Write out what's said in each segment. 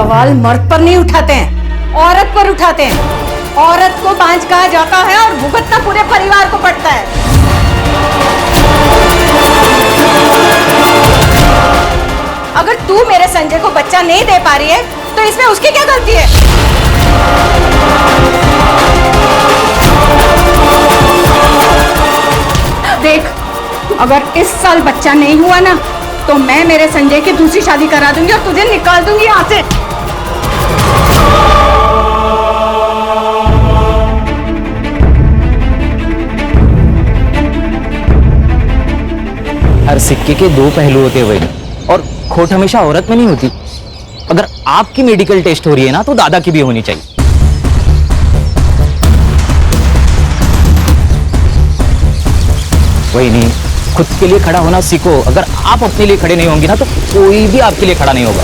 सवाल मर्द पर नहीं उठाते हैं, औरत पर उठाते हैं। औरत को बांझ कहा जाता है और भुगतना पूरे परिवार को पड़ता है। अगर तू मेरे संजय को बच्चा नहीं दे पा रही है तो इसमें उसकी क्या गलती है? देख, अगर इस साल बच्चा नहीं हुआ ना तो मैं मेरे संजय की दूसरी शादी करा दूंगी और तुझे निकाल दूंगी यहाँ से। हर सिक्के के दो पहलू होते हैं और खोट हमेशा औरत में नहीं होती। अगर आपकी मेडिकल टेस्ट हो रही है ना तो दादा की भी होनी चाहिए। वही नहीं, खुद के लिए खड़ा होना सीखो। अगर आप अपने लिए खड़े नहीं होंगे ना तो कोई भी आपके लिए खड़ा नहीं होगा।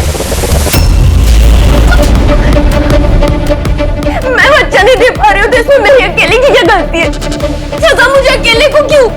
मैं बच्चा नहीं दे पा रही हूँ तो इसमें मेरी अकेले की क्या गलती है? सजा मुझे अकेले को क्यों?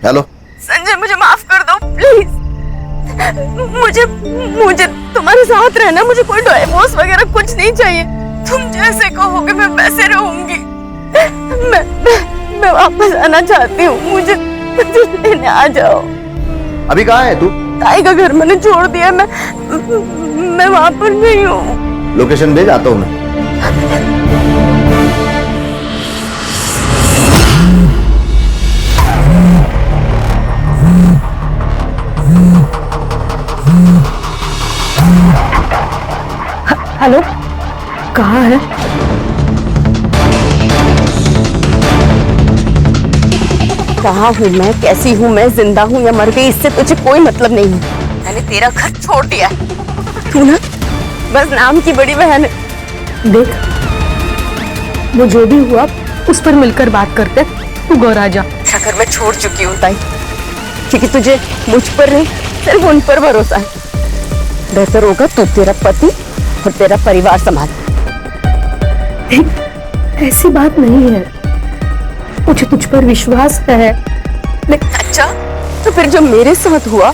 हेलो संजय, मुझे माफ कर दो प्लीज। मुझे तुम्हारे साथ रहना, मुझे कोई डिवोर्स वगैरह कुछ नहीं चाहिए। तुम जैसे कहोगे मैं वैसे रहूंगी। मैं वापस आना चाहती हूँ। मुझे लेने आ जाओ। अभी कहाँ है तू? ताई का घर मैंने छोड़ दिया। मैं वहां पर नहीं हूँ। लोकेशन भेज, आता हूँ मैं। हेलो, कहाँ है? कहाँ हूँ मैं, कैसी हूँ मैं, जिंदा हूँ या मर गई, इससे तुझे कोई मतलब नहीं है। मैंने तेरा घर छोड़ दिया है। तू ना बस नाम की बड़ी बहन है। देख, वो जो भी हुआ उस पर मिलकर बात करते। तू गौर आ जा। घर मैं छोड़ चुकी हूँ ताई, क्योंकि तुझे मुझ पर नहीं सिर्फ उन पर भरोसा है। बेहतर होगा तू तेरा पति और तेरा परिवार संभाल। ऐसी बात नहीं है, मुझे तुझ पर विश्वास है। अच्छा, तो फिर जो मेरे साथ हुआ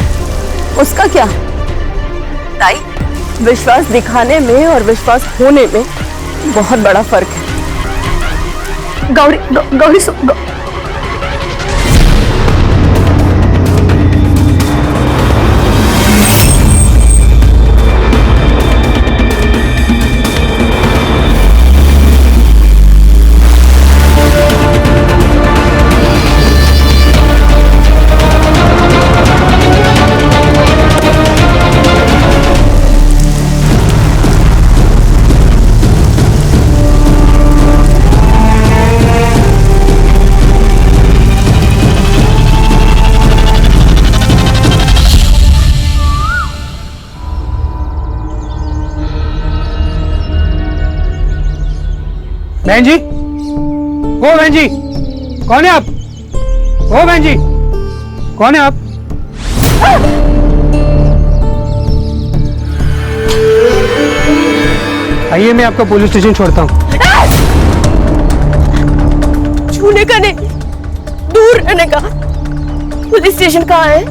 उसका क्या? ताई, विश्वास दिखाने में और विश्वास होने में बहुत बड़ा फर्क है। गौरी बहन जी, ओ बहन जी, कौन है आप? ओ बहन जी, कौन है आप? आइए, मैं आपका पुलिस स्टेशन छोड़ता हूँ। छूने का नहीं, दूर रहने का। पुलिस स्टेशन कहाँ है?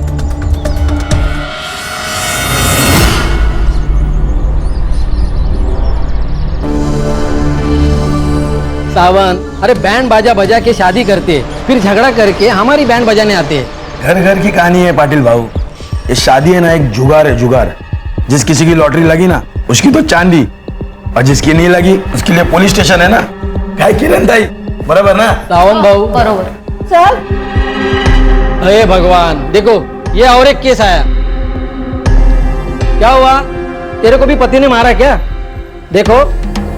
सावन, अरे बैंड बाजा बजा के शादी करते, फिर झगड़ा करके हमारी बैंड बजाने आते हैं। घर घर की कहानी है पाटिल भाऊ। ये शादी है ना, एक जुगार है, जुगार। जिस किसी की लॉटरी लगी ना उसकी तो चांदी, और जिसकी नहीं लगी उसके लिए पुलिस स्टेशन है ना। क्या किरण ताई, बराबर ना? सावन भाऊ बरोबर। चल। अरे भगवान, देखो ये और एक केस आया। क्या हुआ, तेरे को भी पति ने मारा क्या? देखो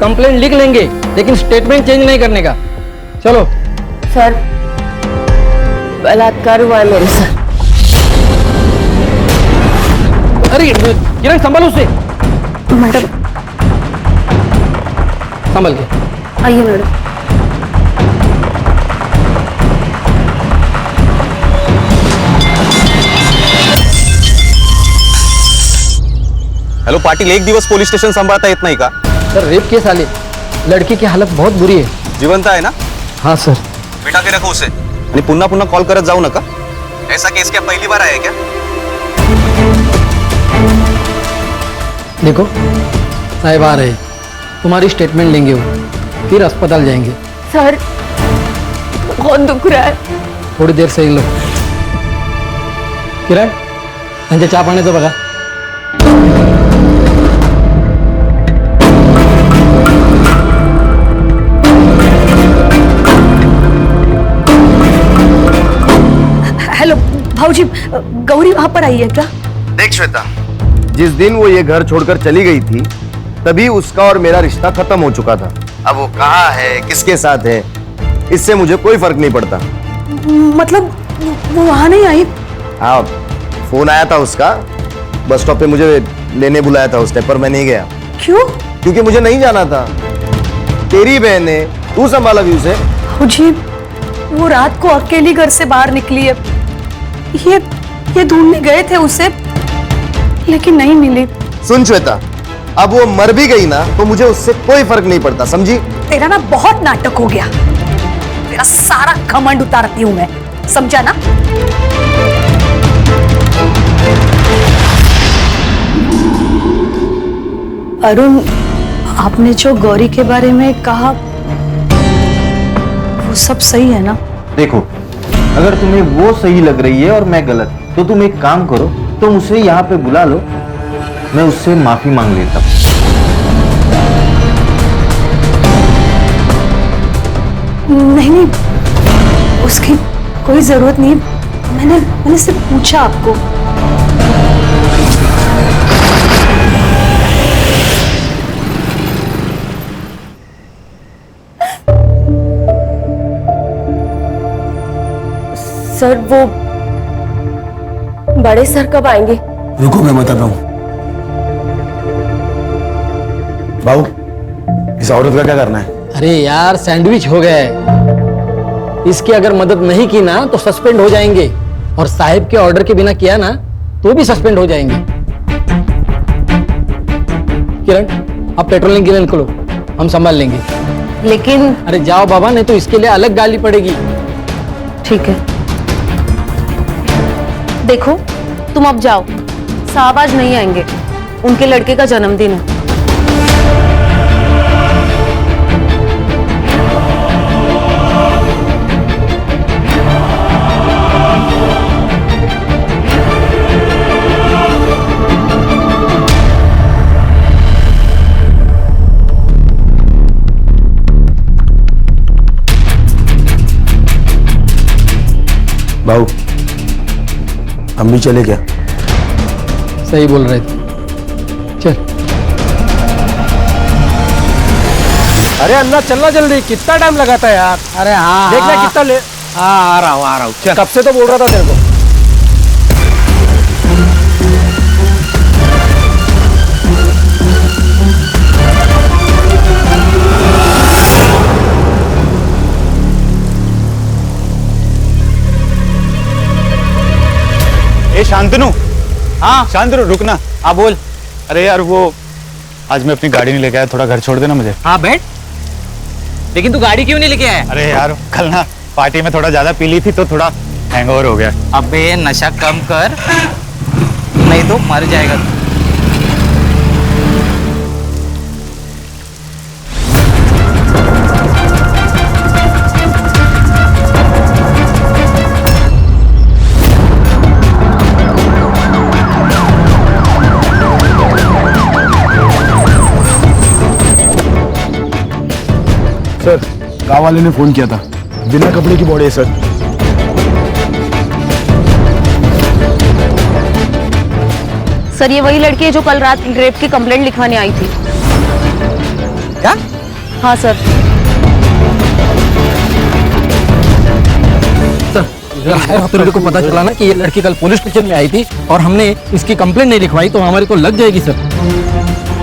कंप्लेंट लिख लेंगे लेकिन स्टेटमेंट चेंज नहीं करने का। चलो। सर, बलात्कार हुआ है मेरे साथ। अरे किरण संभालो उसे। मैडम संभल के आइए मैडम। हेलो पाटिल, एक दिवस पोलीस स्टेशन सांभाळता येत नाही का? सर रेप केस आले, लड़की की हालत बहुत बुरी है। जिवंत आहे ना? हाँ सर। बिठा के रखो उसे आणि पुन्हा पुन्हा कॉल करत जाऊ नका। ऐसा केस क्या पहली बार आया क्या? देखो साहब आ रहे, तुम्हारी स्टेटमेंट लेंगे वो, फिर अस्पताल जाएंगे। सर, बहुत दुख रहा है। थोड़ी देर सही लो। किरण त्यांच्या चहा पाण्याचं बघा। हेलो भाऊजी, गौरी वहां पर आई है क्या? देख श्वेता, जिस दिन वो ये घर छोड़कर चली गई थी तभी उसका और मेरा रिश्ता खत्म हो चुका था। अब वो कहाँ है, किसके साथ है, इससे मुझे कोई फर्क नहीं पड़ता। मतलब वो वहां नहीं आई? हाँ, फोन आया था उसका, बस स्टॉप पे मुझे लेने बुलाया था उसने, पर मैं नहीं गया। क्यों? क्योंकि मुझे नहीं जाना था। तेरी बहन है, तू संभाला भी उसे। भाऊजी, वो रात को अकेली घर से बाहर निकली है। ये ढूंढने गए थे उसे, लेकिन नहीं मिली। सुन श्वेता, अब वो मर भी गई ना तो मुझे उससे कोई फर्क नहीं पड़ता, समझी? तेरा ना बहुत नाटक हो गया। तेरा सारा घमंड उतारती हूं मैं, समझा ना? अरुण, आपने जो गौरी के बारे में कहा वो सब सही है ना? देखो, अगर तुम्हें वो सही लग रही है और मैं गलत, तो तुम एक काम करो, तुम उसे यहाँ पे बुला लो, मैं उससे माफी मांग लेता हूँ। नहीं, उसकी कोई जरूरत नहीं। मैंने सिर्फ पूछा आपको। सर, वो बड़े सर कब आएंगे? रुको, मैं बताता हूँ। बाबू, इस औरत का क्या करना है? अरे यार सैंडविच हो गया है, इसकी अगर मदद नहीं की ना तो सस्पेंड हो जाएंगे, और साहिब के ऑर्डर के बिना किया ना तो भी सस्पेंड हो जाएंगे। किरण, आप पेट्रोलिंग के लिए निकलो, हम संभाल लेंगे। लेकिन अरे जाओ बाबा, नहीं तो इसके लिए अलग गाली पड़ेगी। ठीक है, देखो तुम अब जाओ, साहब आज नहीं आएंगे, उनके लड़के का जन्मदिन है। बाबू, हम भी चले क्या? सही बोल रहे थे, चल। अरे अन्ना चलना जल्दी, कितना टाइम लगाता है यार। अरे हाँ देखना कितना ले। हाँ, आ रहा हूँ चल। कब से तो बोल रहा था तेरे को। ए शांतनु, हाँ शांतनु रुकना। हाँ बोल। अरे यार वो आज मैं अपनी गाड़ी नहीं लेके आया, थोड़ा घर छोड़ देना मुझे। हाँ बैठ। लेकिन तू गाड़ी क्यों नहीं लेके आया? अरे यार कल ना पार्टी में थोड़ा ज्यादा पी ली थी तो थोड़ा हैंगओवर हो गया। अबे नशा कम कर, नहीं तो मर जाएगा तू। सर, गाँव वाले ने फोन किया था, बिना कपड़े की बॉडी है सर। सर, ये वही लड़की है जो कल रात रेप की कंप्लेंट लिखवाने आई थी। क्या? हाँ सर। तो मेरे को पता चला ना कि ये लड़की कल पुलिस स्टेशन में आई थी और हमने इसकी कंप्लेंट नहीं लिखवाई तो हमारी तो लग जाएगी सर।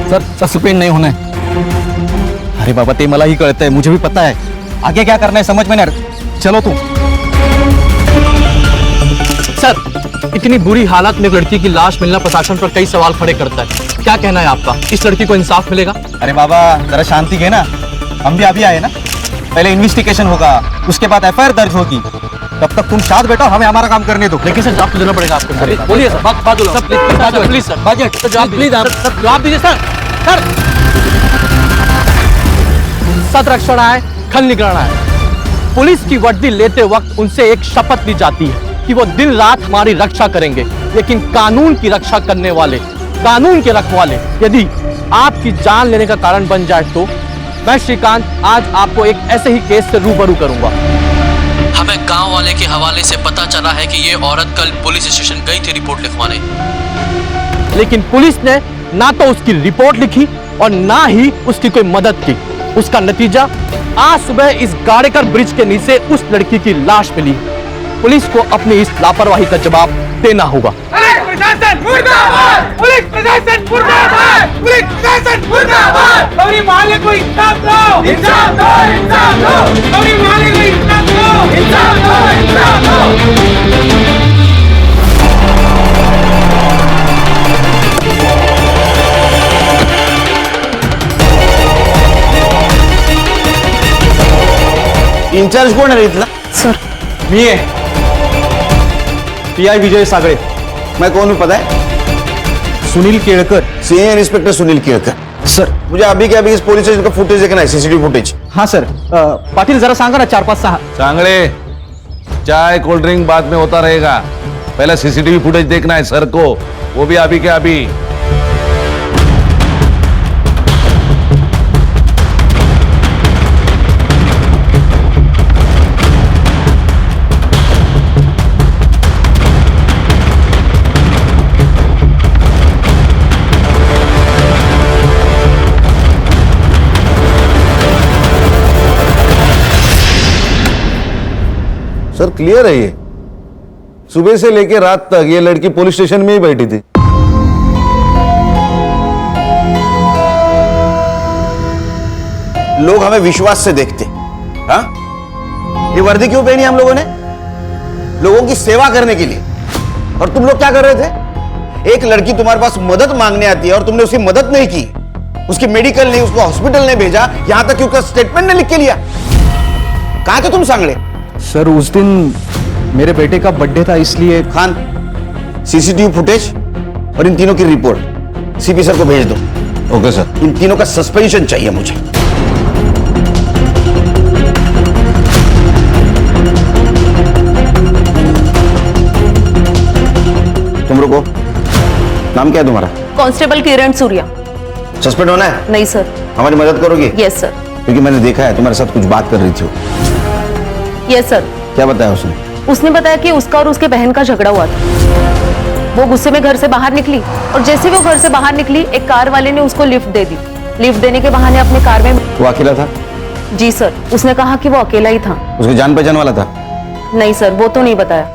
सर सस्पेंड नहीं होना है। अरे बाबा ते मला ही कळतंय, मुझे भी पता है आगे क्या करना है, समझ में नहीं आ रहा। चलो तुम। सर, इतनी बुरी हालत में एक लड़की की लाश मिलना प्रशासन पर कई सवाल खड़े करता है। क्या कहना है आपका? इस लड़की को इंसाफ मिलेगा? अरे बाबा जरा शांति के ना, हम भी अभी आए ना, पहले इन्वेस्टिगेशन होगा, उसके बाद एफआईआर दर्ज होगी, तब तक तुम शांत बैठो, हमें हमारा काम करने दो। लेकिन सर जवाब तो देना पड़ेगा आपको। बोलिए सर, बात प्लीज सर, बजट जवाब प्लीज आप जवाब दीजिए सर। सर, सतरक्षण आए, खल निगराना है। पुलिस की वर्दी लेते वक्त उनसे एक शपथ ली जाती है कि वो दिन रात हमारी रक्षा करेंगे, लेकिन कानून की रक्षा करने वाले, कानून के रखवाले यदि आपकी जान लेने का कारण बन जाए तो मैं श्रीकांत आज आपको एक ऐसे ही केस से रूबरू करूंगा। हमें गांव वाले के हवाले से पता चला है कि ये औरत कल पुलिस स्टेशन गई थी रिपोर्ट लिखवाने, लेकिन पुलिस ने ना तो उसकी रिपोर्ट लिखी और ना ही उसकी कोई मदद की। उसका नतीजा आज सुबह इस गाड़ेकर ब्रिज के नीचे उस लड़की की लाश मिली। पुलिस को अपनी इस लापरवाही का जवाब देना होगा। प्रशासन मुर्दाबाद! पुलिस प्रशासन मुर्दाबाद! पुलिस प्रशासन मुर्दाबाद! गौरी माले को इंसाफ दो! इंसाफ दो! इंसाफ दो! गौरी माले को इंसाफ दो! इंसाफ दो! इंसाफ दो! इंचार्ज कोण आहे इथला? सर मी है पीआई विजय सागळे। मैं कौन हूँ पता है? Sunil Kelkar. Senior inspector Sunil Kelkar. Sir मुझे अभी के अभी इस पुलिस स्टेशन का फुटेज देखना है, सीसीटीवी फुटेज। हाँ सर, पाटिल जरा सांगा ना 4-5-6। सांगड़े, चाय कोल्ड ड्रिंक बाद में होता रहेगा, पहले सीसीटीवी फुटेज देखना है सर को, वो भी अभी के अभी। सर क्लियर है ये, सुबह से लेकर रात तक ये लड़की पुलिस स्टेशन में ही बैठी थी। लोग हमें विश्वास से देखते। हाँ, ये वर्दी क्यों पहनी हम लोगों ने? लोगों की सेवा करने के लिए। और तुम लोग क्या कर रहे थे? एक लड़की तुम्हारे पास मदद मांगने आती है और तुमने उसकी मदद नहीं की, उसकी मेडिकल नहीं, उसको हॉस्पिटल नहीं भेजा, यहां तक कि उसका स्टेटमेंट नहीं लिख के लिया। कहां थे तुम सांगड़े? सर उस दिन मेरे बेटे का बर्थडे था इसलिए। खान, सीसीटीवी फुटेज और इन तीनों की रिपोर्ट सीपी सर को भेज दो। Okay sir. इन तीनों का सस्पेंशन चाहिए मुझे। तुम रुको, नाम क्या है तुम्हारा? कांस्टेबल किरण सूर्या। सस्पेंड होना है? नहीं सर। हमारी मदद करोगी? Yes sir. क्योंकि मैंने देखा है तुम्हारे साथ कुछ बात कर रही थी। Yes sir. क्या बताया उसने? उसने बताया कि उसका और उसके बहन का झगड़ा हुआ था। वो गुस्से में घर से बाहर निकली और जैसे वो घर से बाहर निकली एक कार वाले ने उसको लिफ्ट दे दी। लिफ्ट देने के बहाने अपने कार में। वो अकेला था? जी सर, उसने कहा कि वो अकेला ही था। उसके जान पहचान वाला था? नहीं सर, वो तो नहीं बताया।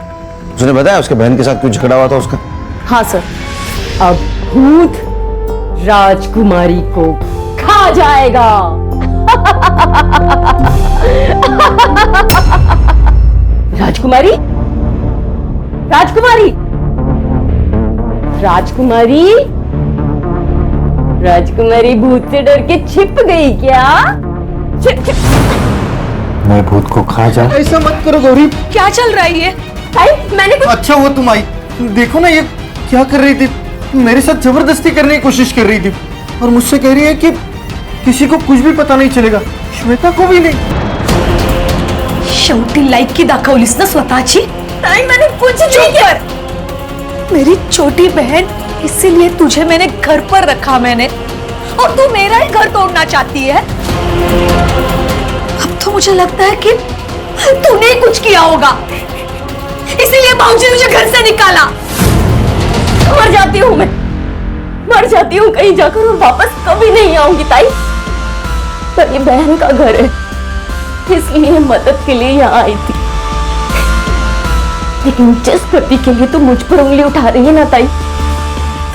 उसने बताया उसके बहन के साथ कुछ झगड़ा हुआ था उसका? हाँ सर। अब भूत राजकुमारी को खा जाएगा। राजकुमारी, राजकुमारी, राजकुमारी, राजकुमारी भूत से डर के छिप गई क्या? छिप छिप। मैं भूत को खा जा। ऐसा मत करो गौरी। क्या चल रहा है ये? मैंने कुछ... अच्छा हुआ तुम आई। देखो ना ये क्या कर रही थी, मेरे साथ जबरदस्ती करने की कोशिश कर रही थी और मुझसे कह रही है कि किसी को कुछ भी पता नहीं चलेगा, श्वेता को भी नहीं। शेवटी लायकी दाखवलीस ना स्वतःची? नाही, मैंने कुछ नहीं किया। मेरी छोटी बहन, इसीलिए तुझे मैंने घर पर रखा मैंने, और तू मेरा ही घर तोड़ना चाहती है। अब तो मुझे लगता है कि तूने कुछ किया होगा, इसीलिए भाऊजी ने मुझे घर से निकाला। मर जाती हूँ मैं, मर जाती हूँ कहीं जाकर और वापस कभी नहीं आऊंगी ताई। पर ये बहन का घर है, इसलिए मदद के लिए यहाँ आई थी। लेकिन जिस प्रति के लिए तू मुझ पर उंगली उठा रही है ना ताई,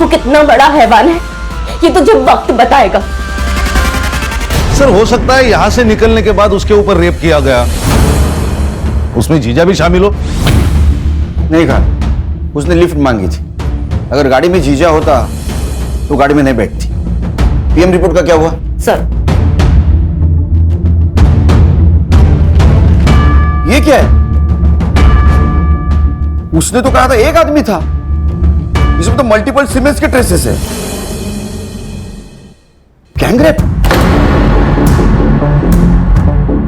वो कितना बड़ा हैवान है ये तुझे वक्त बताएगा। सर हो सकता है यहां से निकलने के बाद उसके ऊपर रेप किया गया, उसमें जीजा भी शामिल हो। नहीं कहा, उसने लिफ्ट मांगी थी। अगर गाड़ी में जीजा होता तो गाड़ी में नहीं बैठती। पीएम रिपोर्ट का क्या हुआ? सर ये क्या है? उसने तो कहा था एक आदमी था, इसमें तो मल्टीपल सीमेंस के ट्रेसेस है। गैंगरेप?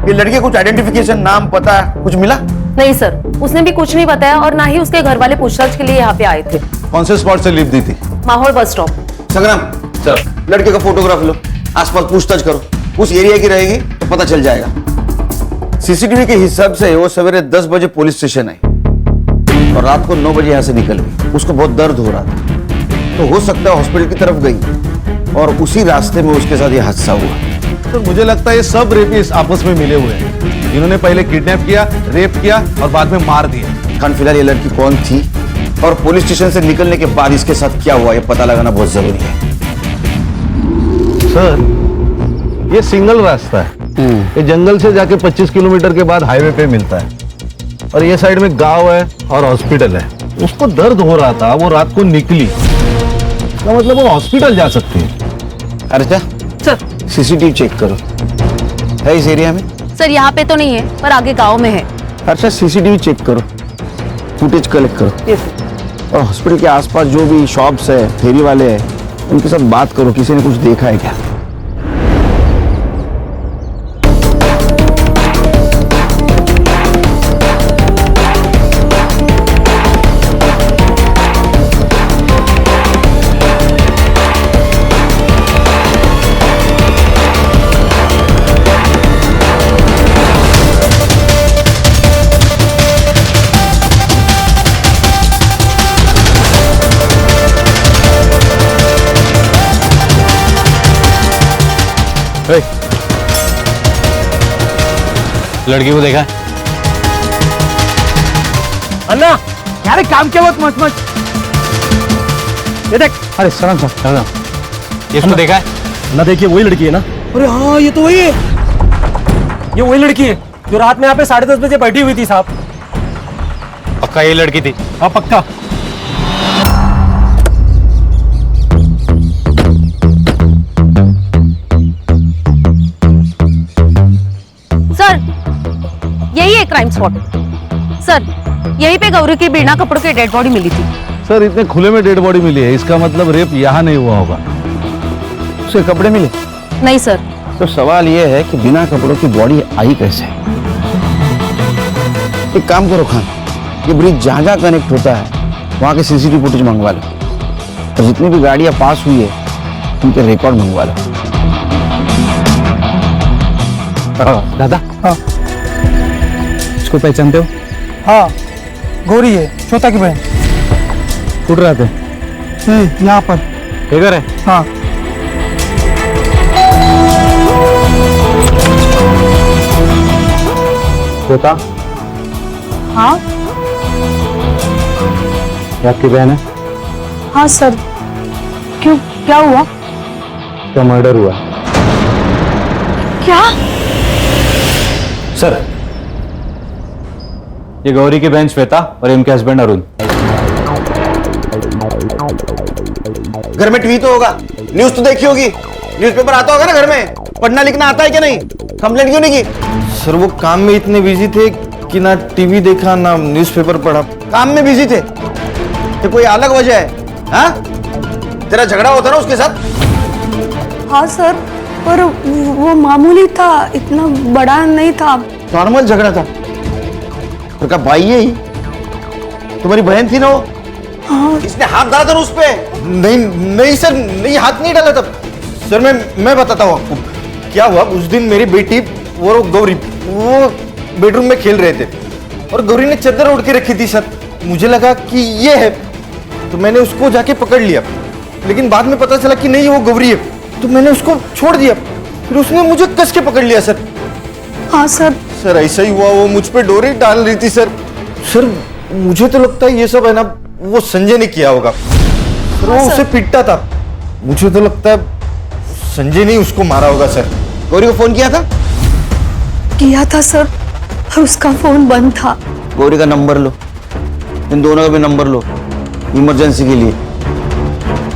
ये लड़के कुछ आइडेंटिफिकेशन, नाम, पता कुछ मिला? नहीं सर, उसने भी कुछ नहीं बताया और ना ही उसके घर वाले पूछताछ के लिए यहाँ पे आए थे। कौन से स्पॉट से लीव दी थी? माहौल बस स्टॉप। संग्राम सर, लड़के का फोटोग्राफ लो, आसपास पूछताछ करो, उस एरिया की रहेगी तो पता चल जाएगा। सीसीटीवी के हिसाब से वो सवेरे 10 बजे पुलिस स्टेशन आई और रात को 9 बजे यहां से निकल गई। उसको बहुत दर्द हो रहा था, तो हो सकता है हॉस्पिटल की तरफ गई और उसी रास्ते में उसके साथ ये हादसा हुआ। तो मुझे लगता है ये सब रेपिस्ट आपस में मिले हुए हैं, जिन्होंने पहले किडनैप किया, रेप किया और बाद में मार दिया। खान फिलहाल ये लड़की कौन थी और पुलिस स्टेशन से निकलने के बाद इसके साथ क्या हुआ, ये पता लगाना बहुत जरूरी है। सर ये सिंगल रास्ता है, ये जंगल से जाके 25 किलोमीटर के बाद हाईवे पे मिलता है और ये साइड में गांव है और हॉस्पिटल है। उसको दर्द हो रहा था, वो रात को निकली, इसका मतलब वो हॉस्पिटल जा सकती है। अर्चा सर सीसीटीवी चेक करो, है इस एरिया में? सर यहाँ पे तो नहीं है, पर आगे गांव में है। अर्चा सीसीटीवी चेक करो, फुटेज कलेक्ट करो और हॉस्पिटल के आसपास जो भी शॉप्स है, फेरी वाले हैं, उनके साथ बात करो, किसी ने कुछ देखा है क्या? लड़की को देखा? अन्ना यार काम क्या बहुत मच मच। ये देख, अरे सलाम सलाम, इसको देखा है? ना देखिए वही लड़की है ना। अरे हाँ ये तो वही है, ये वही लड़की है जो रात में यहाँ पे 10:30 बजे बैठी हुई थी साहब। पक्का ये लड़की थी? हाँ पक्का। सर यही है क्राइम स्पॉट। सर यहीं पे गौरी की बिना कपड़ों की डेड बॉडी मिली थी। सर इतने खुले में डेड बॉडी मिली है, इसका मतलब रेप यहाँ नहीं हुआ होगा। उसके कपड़े मिले? नहीं सर। तो सवाल यह है कि बिना कपड़ों की बॉडी आई कैसे? एक काम करो खान, ये ब्रिज जहां जहां कनेक्ट होता है वहां के सीसीटीवी फुटेज मंगवा लो और जितनी भी गाड़ियां पास हुई है उनके रिकॉर्ड मंगवा लो। दादा हाँ, इसको पहचानते हो? हाँ गौरी है, श्वेता की बहन। उठ रहे थे यहाँ पर इधर है। हाँ श्वेता हाँ ये आपकी बहन है? हाँ सर, क्यों क्या हुआ? क्या मर्डर हुआ? क्या? सर ये गौरी की बहन श्वेता और इनके हस्बैंड अरुण। घर में टीवी तो होगा, न्यूज तो देखी होगी, न्यूज़पेपर आता होगा ना घर में, पढ़ना लिखना आता है क्या नहीं? कंप्लेंट क्यों नहीं की? सर वो काम में इतने बिजी थे कि ना टीवी देखा ना न्यूज़पेपर पढ़ा। काम में बिजी थे तो कोई अलग वजह है? हाँ तेरा झगड़ा होता ना उसके साथ? हाँ सर, पर वो मामूली था, इतना बड़ा नहीं था। नॉर्मल झगड़ा था। तो क्या भाई है ही? तुम्हारी बहन थी ना वो? हाँ। इसने हाथ डाला था उस पे? नहीं नहीं सर, नहीं हाथ नहीं डाला था सर। मैं बताता हूँ आपको क्या हुआ। उस दिन मेरी बेटी वो गौरी वो बेडरूम में खेल रहे थे और गौरी ने चादर ओढ़ के रखी थी सर। मुझे लगा कि ये है तो मैंने उसको जाके पकड़ लिया, लेकिन बाद में पता चला कि नहीं वो गौरी है, तो मैंने उसको छोड़ दिया। फिर उसने मुझे कस के पकड़ लिया सर। हाँ सर। सर ऐसा ही हुआ, वो मुझ पे डोरी डाल रही थी सर। सर मुझे तो लगता है ये सब है ना वो संजय ने किया होगा। सर वो उसे पीटता था, मुझे तो लगता है संजय ने उसको मारा होगा सर। गौरी को फोन किया था? किया था सर, और उसका फोन बंद था। गौरी का नंबर लो, इन दोनों का भी नंबर लो इमरजेंसी के लिए।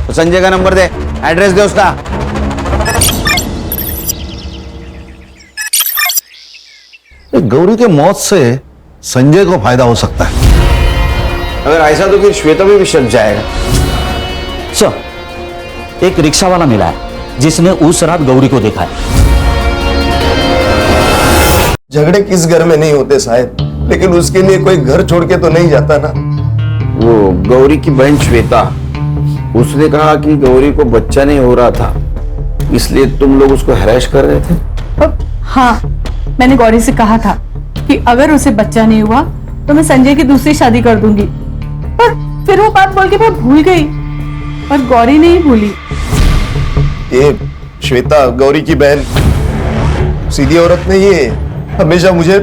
तो संजय का नंबर दे, एड्रेस दे उसका। गौरी के मौत से संजय को फायदा हो सकता है। अगर ऐसा तो फिर श्वेता भी शक जाएगा। सर, एक रिक्शा वाला मिला है जिसने उस रात गौरी को देखा है। झगड़े किस घर में नहीं होते साहब, लेकिन उसके लिए कोई घर छोड़ के तो नहीं जाता ना। वो गौरी की बहन श्वेता, उसने कहा कि गौरी को बच्चा नहीं हो रहा था, इसलिए तुम लोग उसको हैरेस कर रहे थे। हाँ, मैंने गौरी से कहा था कि अगर उसे बच्चा नहीं हुआ तो मैं संजय की दूसरी शादी कर दूंगी, पर फिर वो बात बोल के मैं भूल गई, पर गौरी नहीं भूली। ये श्वेता गौरी की बहन सीधी औरत नहीं है, हमेशा मुझे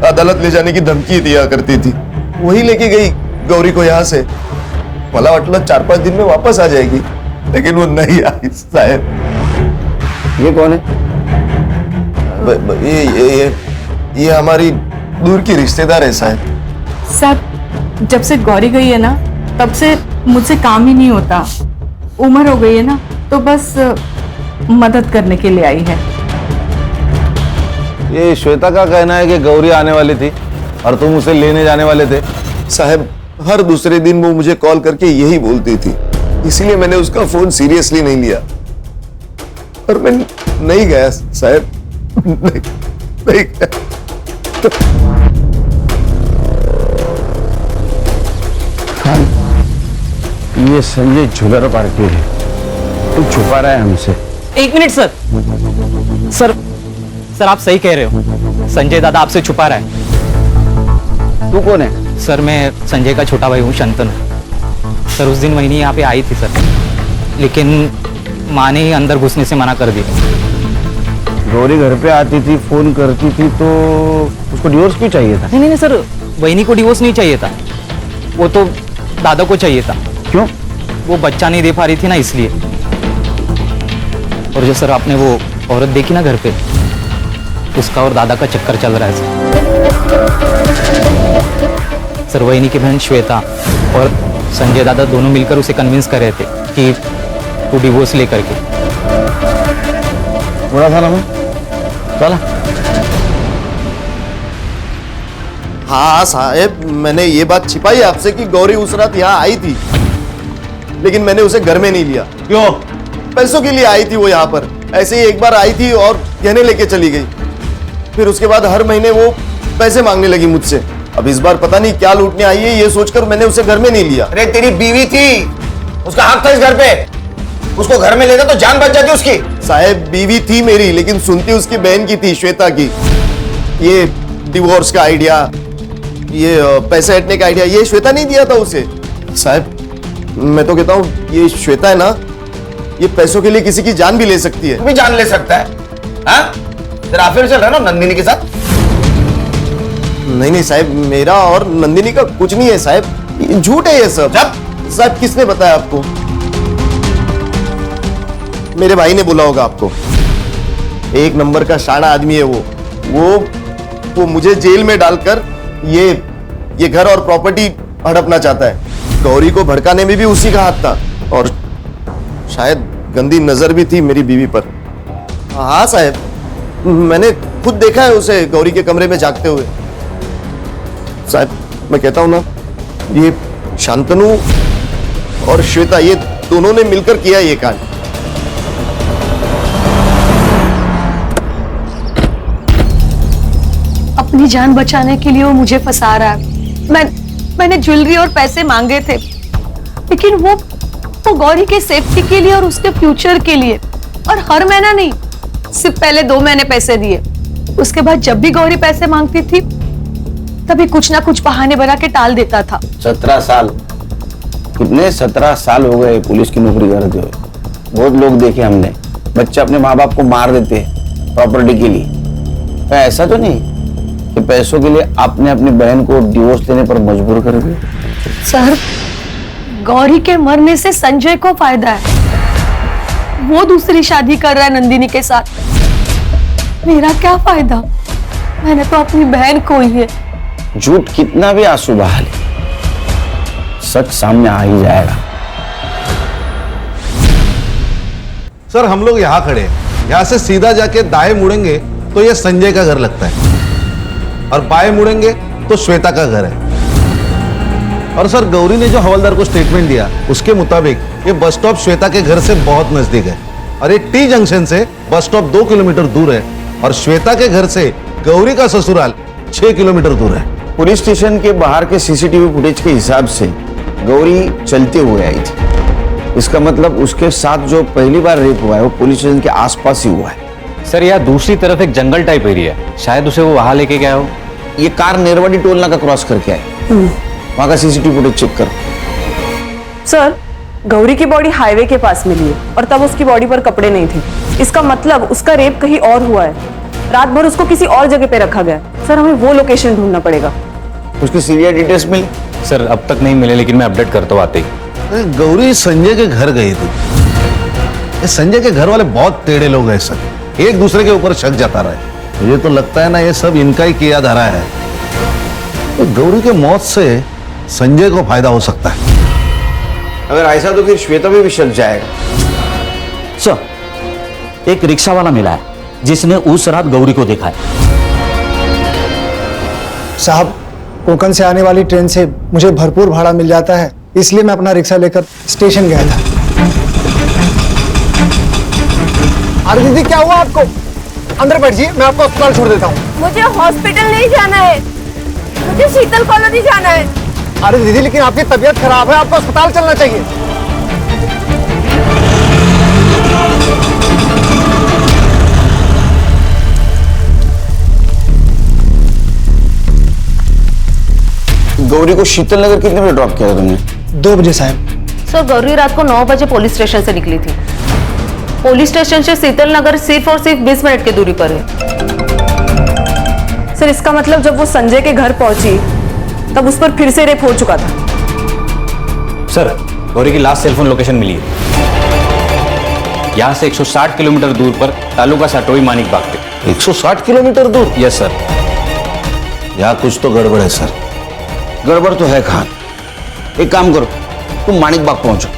अदालत ले जाने की धमकी दिया करती थी। वही लेके गई गौरी को यहाँ से, भला मतलब 4-5 दिन में वापस आ जाएगी, लेकिन वो नहीं आई साहब। ये कौन है? ये हमारी दूर की रिश्तेदार है साहब। साहब, जब से गौरी गई है ना तब से मुझसे काम ही नहीं होता। उम्र हो गई है ना तो बस मदद करने के लिए आई है। ये श्वेता का कहना है कि गौरी आने वाली थी और तुम उसे लेने जाने वाले थे। साहब, हर दूसरे दिन वो मुझे कॉल करके यही बोलती थी, इसीलिए मैंने उसका फोन सीरियसली नहीं लिया और मैं नहीं गया साहब। नहीं गया। ये संजय झुलर पार्टी है, तू छुपा रहा है हमसे। एक मिनट सर। सर आप सही कह रहे हो, संजय दादा आपसे छुपा रहा है। तू कौन है? सर मैं संजय का छोटा भाई हूँ, शंतनु। सर उस दिन वही यहाँ पे आई थी सर, लेकिन माँ ने ही अंदर घुसने से मना कर दिया। गौरी घर पे आती थी, फोन करती थी, तो उसको डिवोर्स क्यों चाहिए था? नहीं सर, वही को डिवोर्स नहीं चाहिए था, वो तो दादा को चाहिए था। क्यों? वो बच्चा नहीं दे पा रही थी ना, इसलिए। और जो सर आपने वो औरत देखी ना घर पे, उसका और दादा का चक्कर चल रहा है सर। वही की बहन श्वेता और संजय दादा दोनों मिलकर उसे कन्विंस कर रहे थे कि तू डिवोर्स लेकर के। बड़ा था ना मैं, चला। हाँ साहब, मैंने ये बात छिपाई आपसे कि गौरी उस रात यहाँ आई थी, लेकिन मैंने उसे घर में नहीं लिया। क्यों? पैसों के लिए आई थी वो यहाँ पर, ऐसे ही एक बार आई थी और गहने लेके चली गई। फिर उसके बाद हर महीने वो पैसे मांगने लगी मुझसे। अब इस बार पता नहीं क्या लूटने आई है, ये सोचकर मैंने उसे घर में नहीं लिया। अरे तेरी बीवी थी, उसका हक था इस घर पे, उसको घर में लेता तो जान बच जाती उसकी। साहब बीवी थी मेरी, लेकिन सुनती उसकी बहन की थी, श्वेता की। ये डिवोर्स का आइडिया, ये पैसे हटने का आइडिया, ये श्वेता नहीं दिया था उसे। साहब मैं तो कहता हूँ ये श्वेता है ना, ये पैसों के लिए किसी की जान भी ले सकती है। तू भी जान ले सकता है? हाँ? तेरा अफेयर चल रहा है ना नंदिनी के साथ? नहीं साहब, मेरा और नंदिनी का कुछ नहीं है साहब, ये झूठ है ये सब। साहब किसने बताया आपको? मेरे भाई ने बोला होगा आपको। एक नंबर का शाना आदमी है वो मुझे जेल में डालकर ये घर और प्रॉपर्टी हड़पना चाहता है। गौरी को भड़काने में भी उसी का हाथ था, और शायद गंदी नजर भी थी मेरी बीवी पर। हाँ साहब, मैंने खुद देखा है उसे गौरी के कमरे में जागते हुए। साहब मैं कहता हूं ना, ये शांतनु और श्वेता, ये दोनों ने मिलकर किया ये कांड। अपनी जान बचाने के लिए वो मुझे फंसा रहा है। मैंने ज्वेलरी और पैसे मांगे थे, लेकिन वो गौरी के सेफ्टी के लिए और उसके फ्यूचर के लिए, और हर महीना नहीं, सिर्फ पहले 2 महीने पैसे दिए। उसके बाद जब भी गौरी पैसे मांगती थी तभी कुछ ना कुछ बहाने बना के टाल देता था। 17 साल, कितने 17 साल हो गए पुलिस की नौकरी करते हुए। बहुत लोग देखे हमने, बच्चे अपने माँ बाप को मार देते हैं, प्रॉपर्टी के लिए। ऐसा तो नहीं कि पैसों के लिए आपने अपनी बहन को डिवोर्स देने पर मजबूर कर दिया? सर, गौरी के मरने से संजय को फायदा है। वो दूसरी शादी कर रहा है नंदिनी के साथ। मेरा क्या फायदा? मैंने तो अपनी बहन को ही है। झूठ कितना भी आंसू बहा ले, सच सामने आ ही जाएगा। सर हम लोग यहाँ खड़े हैं, यहाँ से सीधा जाके दाएं मुड़ेंगे तो ये संजय का घर लगता है, और बाएं मुड़ेंगे तो श्वेता का घर है। और सर गौरी ने जो हवलदार को स्टेटमेंट दिया उसके मुताबिक ये बस स्टॉप श्वेता के घर से बहुत नजदीक है, और ये टी जंक्शन से बस स्टॉप 2 किलोमीटर दूर है, और श्वेता के घर से गौरी का ससुराल 6 किलोमीटर दूर है। पुलिस स्टेशन के बाहर के सीसीटीवी फुटेज के हिसाब से गौरी चलते हुए आई थी। इसका मतलब उसके साथ जो पहली बार रेप हुआ है वो पुलिस स्टेशन के आसपास ही हुआ है। सर यहाँ दूसरी तरफ एक जंगल टाइप एरिया है, शायद उसे वो वहां लेके गया हो। ये कार नेरवाडी टोल नाका क्रॉस करके आए, वहां का सीसीटीवी फुटेज चेक करो। सर, गौरी की बॉडी हाईवे के पास मिली है और तब उसकी बॉडी पर कपड़े नहीं थे। इसका मतलब उसका रेप कहीं और हुआ है। रात भर उसको किसी और जगह पे रखा गया। सर, हमें वो लोकेशन ढूंढना पड़ेगा। उसकी सीरियल डिटेल्स मिली? सर अब तक नहीं मिले, लेकिन मैं अपडेट करता हूँ आते ही। गौरी संजय के घर गई थी। ये संजय के घर वाले बहुत टेढ़े लोग हैं सर, एक दूसरे के ऊपर शक जता रहे हैं। मुझे तो लगता है ना ये सब इनका ही किया धरा है। तो गौरी के मौत से संजय को फायदा हो सकता है। अगर ऐसा तो फिर श्वेता भी शक जाएगा। सर, एक रिक्शा वाला मिला है जिसने उस रात गौरी को देखा है। साहब, कोंकण से आने वाली ट्रेन से मुझे भरपूर भाड़ा मिल जाता है, इसलिए मैं अपना रिक्शा लेकर स्टेशन गया था। अरे दीदी, क्या हुआ आपको? अंदर बैठिए, मैं आपको अस्पताल छोड़ देता हूँ। मुझे हॉस्पिटल नहीं जाना है, मुझे शीतल कॉलोनी जाना है। अरे दीदी, लेकिन आपकी तबीयत खराब है, आपको अस्पताल चलना चाहिए। गौरी को शीतल नगर कितने बजे ड्रॉप किया था तुमने? 2 बजे साहब। सर, गौरी रात को 9 बजे पुलिस स्टेशन से निकली थी। पुलिस स्टेशन से शीतल नगर सिर्फ और सिर्फ 20 मिनट की दूरी पर है। सर, इसका मतलब जब वो संजय के घर पहुंची तब उस पर फिर से रेप हो चुका था। सर, गौरी की लास्ट सेलफोन लोकेशन मिली है। यहाँ से 160 किलोमीटर दूर पर तालुका साटोई मानिक बाग पे। 160 किलोमीटर दूर? Yes sir. यहाँ कुछ तो गड़बड़ है सर। गड़बड़ तो है खान। एक काम करो, तुम मानिक बाग पहुंचो।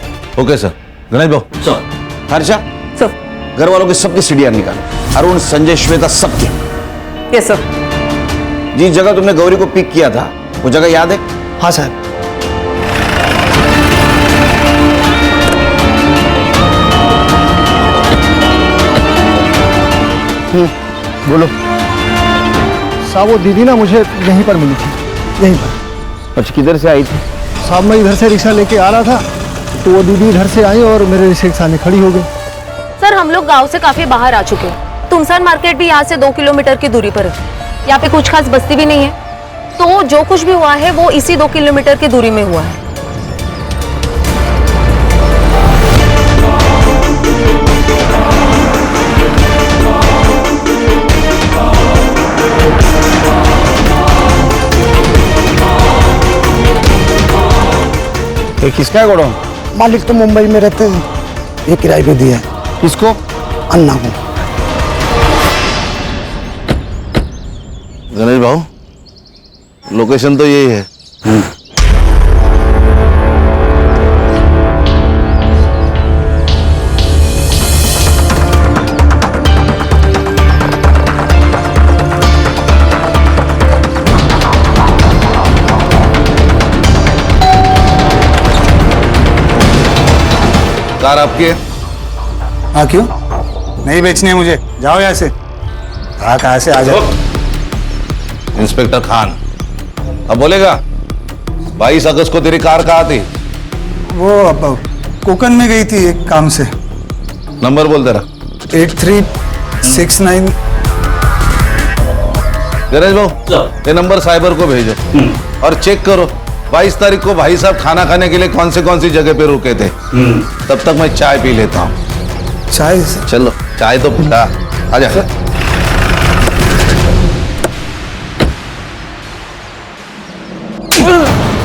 Okay sir. गणेश भाऊ। सर। हर्षा सर, घर वालों के सबके सीढ़ियां निकालो। अरुण, संजय, श्वेता, सबके। Yes sir. जिस जगह तुमने गौरी को पिक किया था वो जगह याद है? हाँ सर। बोलो। साहब, वो दीदी ना मुझे यहीं पर मिली थी, यहीं पर। अच्छा, किधर से आई थी? साहब, मैं इधर से रिक्शा लेके आ रहा था तो वो दीदी इधर से आई और मेरे रिक्शे के सामने खड़ी हो गई। सर, हम लोग गांव से काफी बाहर आ चुके हैं। तुमसान मार्केट भी यहाँ से 2 किलोमीटर की दूरी पर है। यहाँ पे कुछ खास बस्ती भी नहीं है, तो जो कुछ भी हुआ है वो इसी 2 किलोमीटर की दूरी में हुआ है। ये किसका है गोडाउन? मालिक तो मुंबई में रहते हैं, ये किराए पे दिया है। किसको? अन्ना को। गणेश भाऊ, लोकेशन तो यही है। कार आपकी है? हाँ, क्यों नहीं बेचनी है मुझे? जाओ यहाँ से। हाँ, कहाँ से आ जाओ। इंस्पेक्टर खान, अब बोलेगा 22 अगस्त को तेरी कार कहाँ थी? वो अब कोकण में गई थी एक काम से। नंबर बोल तेरा। 8369। गणेश भाऊ, ये नंबर साइबर को भेजो और चेक करो 22 तारीख को भाई साहब खाना खाने के लिए कौन सी जगह पे रुके थे। तब तक मैं चाय पी लेता हूँ। चाय? चलो, चाय तो पिला। आजा।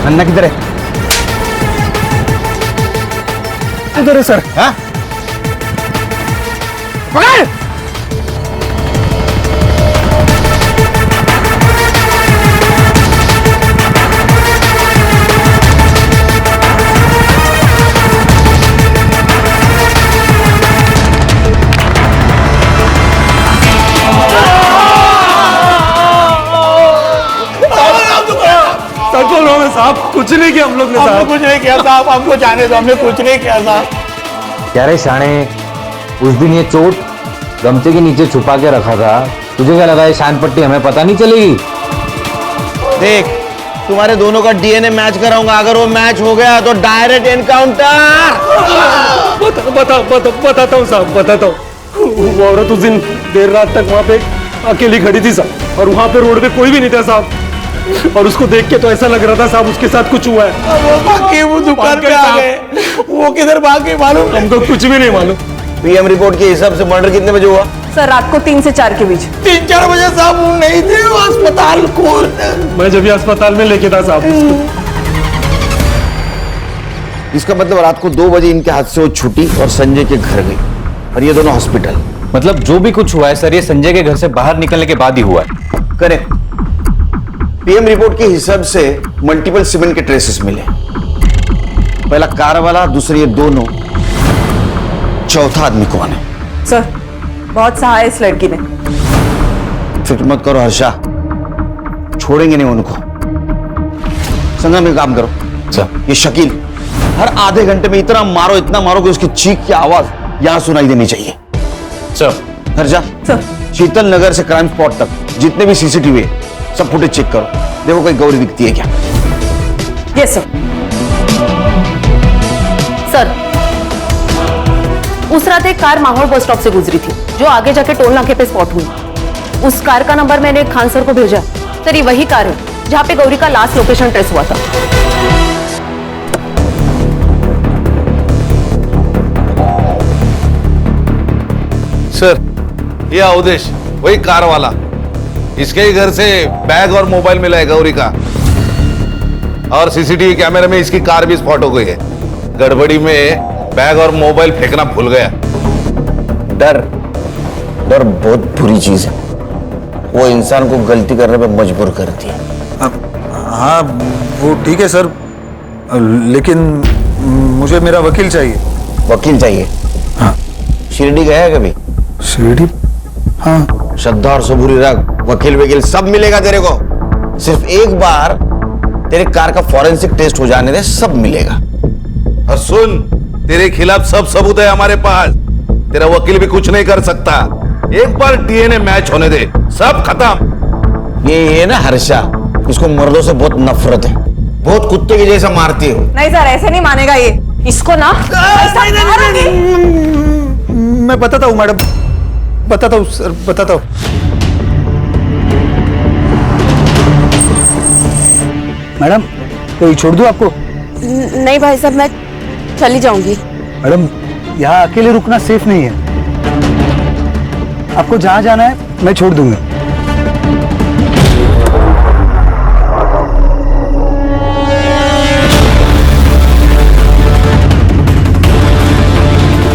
अन्ना किधर है? किधर है सर? हाँ? पकड़! सच बोल रहा हूँ मैं साहब, कुछ नहीं किया हम लोग ने साहब। कुछ नहीं किया साहब, हमको जाने दो, हमने कुछ नहीं किया साहब। क्या रे शाणे, उस दिन ये चोट गमछे के नीचे छुपा के रखा था, तुझे क्या लगा ये शान पट्टी हमें पता नहीं चलेगी? देख, तुम्हारे दोनों का डीएनए मैच कराऊंगा, अगर वो मैच हो गया तो डायरेक्ट एनकाउंटर। बताता हूँ साहब, बताता हूँ। वो औरत उस दिन देर रात तक वहाँ पे अकेली खड़ी थी साहब, और वहाँ पे रोड पे कोई भी नहीं था साहब, और उसको देख के तो ऐसा लग रहा था साहब उसके साथ कुछ हुआ है। वो दुकान पे आ गए, वो किधर भाग गए मालूम? हमको कुछ भी नहीं मालूम। पीएम रिपोर्ट के हिसाब से मर्डर कितने बजे हुआ? सर रात को 3 से 4 के बीच। 3-4 बजे साहब वो नहीं थे, वो अस्पताल खोल। मैं जब भी अस्पताल में लेके था साहब। इसका मतलब रात को 2 बजे इनके हाथ से वो छुट्टी और संजय के घर गई, और ये दोनों हॉस्पिटल। मतलब जो भी कुछ हुआ है सर, ये संजय के घर से बाहर निकलने के बाद ही हुआ है। करेक्ट। पीएम रिपोर्ट के हिसाब से मल्टीपल सीमेंट के ट्रेसेस मिले। पहला कार वाला, दूसरे ये दोनों, चौथा आदमी कौन है? सर बहुत सहा है इस लड़की ने। फिक्र मत करो हर्षा, छोड़ेंगे नहीं उनको। संगम में काम करो सर। ये शकील हर आधे घंटे में इतना मारो कि उसकी चीख की आवाज यहां सुनाई देनी चाहिए। सर। हर्षा सर, शीतल नगर से क्राइम स्पॉट तक जितने भी सीसीटीवी है सब फुटेज चेक करो, देखो कोई गौरी दिखती है क्या। Yes sir. सर उस रात एक कार माहौल बस स्टॉप से गुजरी थी, जो आगे जाके टोल नाके पे स्पॉट हुई। उस कार का नंबर मैंने खान सर को भेजा। सर ये वही कार है जहां पे गौरी का लास्ट लोकेशन ट्रेस हुआ था। सर ये अवधेश, वही कार वाला, इसके ही घर से बैग और मोबाइल मिला है गौरी का, और सीसीटीवी कैमरे में इसकी कार भी स्पॉट हो गई है। गड़बड़ी में बैग और मोबाइल फेंकना भूल गया। डर बहुत बुरी चीज है, वो इंसान को गलती करने पे मजबूर करती है। हाँ वो ठीक है सर, लेकिन मुझे मेरा वकील चाहिए। वकील चाहिए? हाँ। शिरडी गया है कभी? शिरडी? हाँ। श्रद्धा और सबूरी रख, वकील सब मिलेगा तेरे को। सिर्फ एक बार तेरे कार का फॉरेंसिक टेस्ट हो जाने दे, सब मिलेगा। और सुन, तेरे खिलाफ सब सबूत है हमारे पास, तेरा वकील भी कुछ नहीं कर सकता। एक बार डीएनए मैच होने दे, सब खत्म। ये ना हर्षा, इसको मर्दों से बहुत नफरत है, बहुत कुत्ते के जैसा मारती हो। नहीं सर ऐसे नहीं मानेगा ये, इसको ना मैं बताता हूँ मैडम, बताता हूँ सर, बताता हूँ। मैडम कोई छोड़ दूँ आपको? नहीं भाई साहब, मैं चली जाऊंगी। मैडम यहाँ अकेले रुकना सेफ नहीं है, आपको जहाँ जाना है मैं छोड़ दूंगा।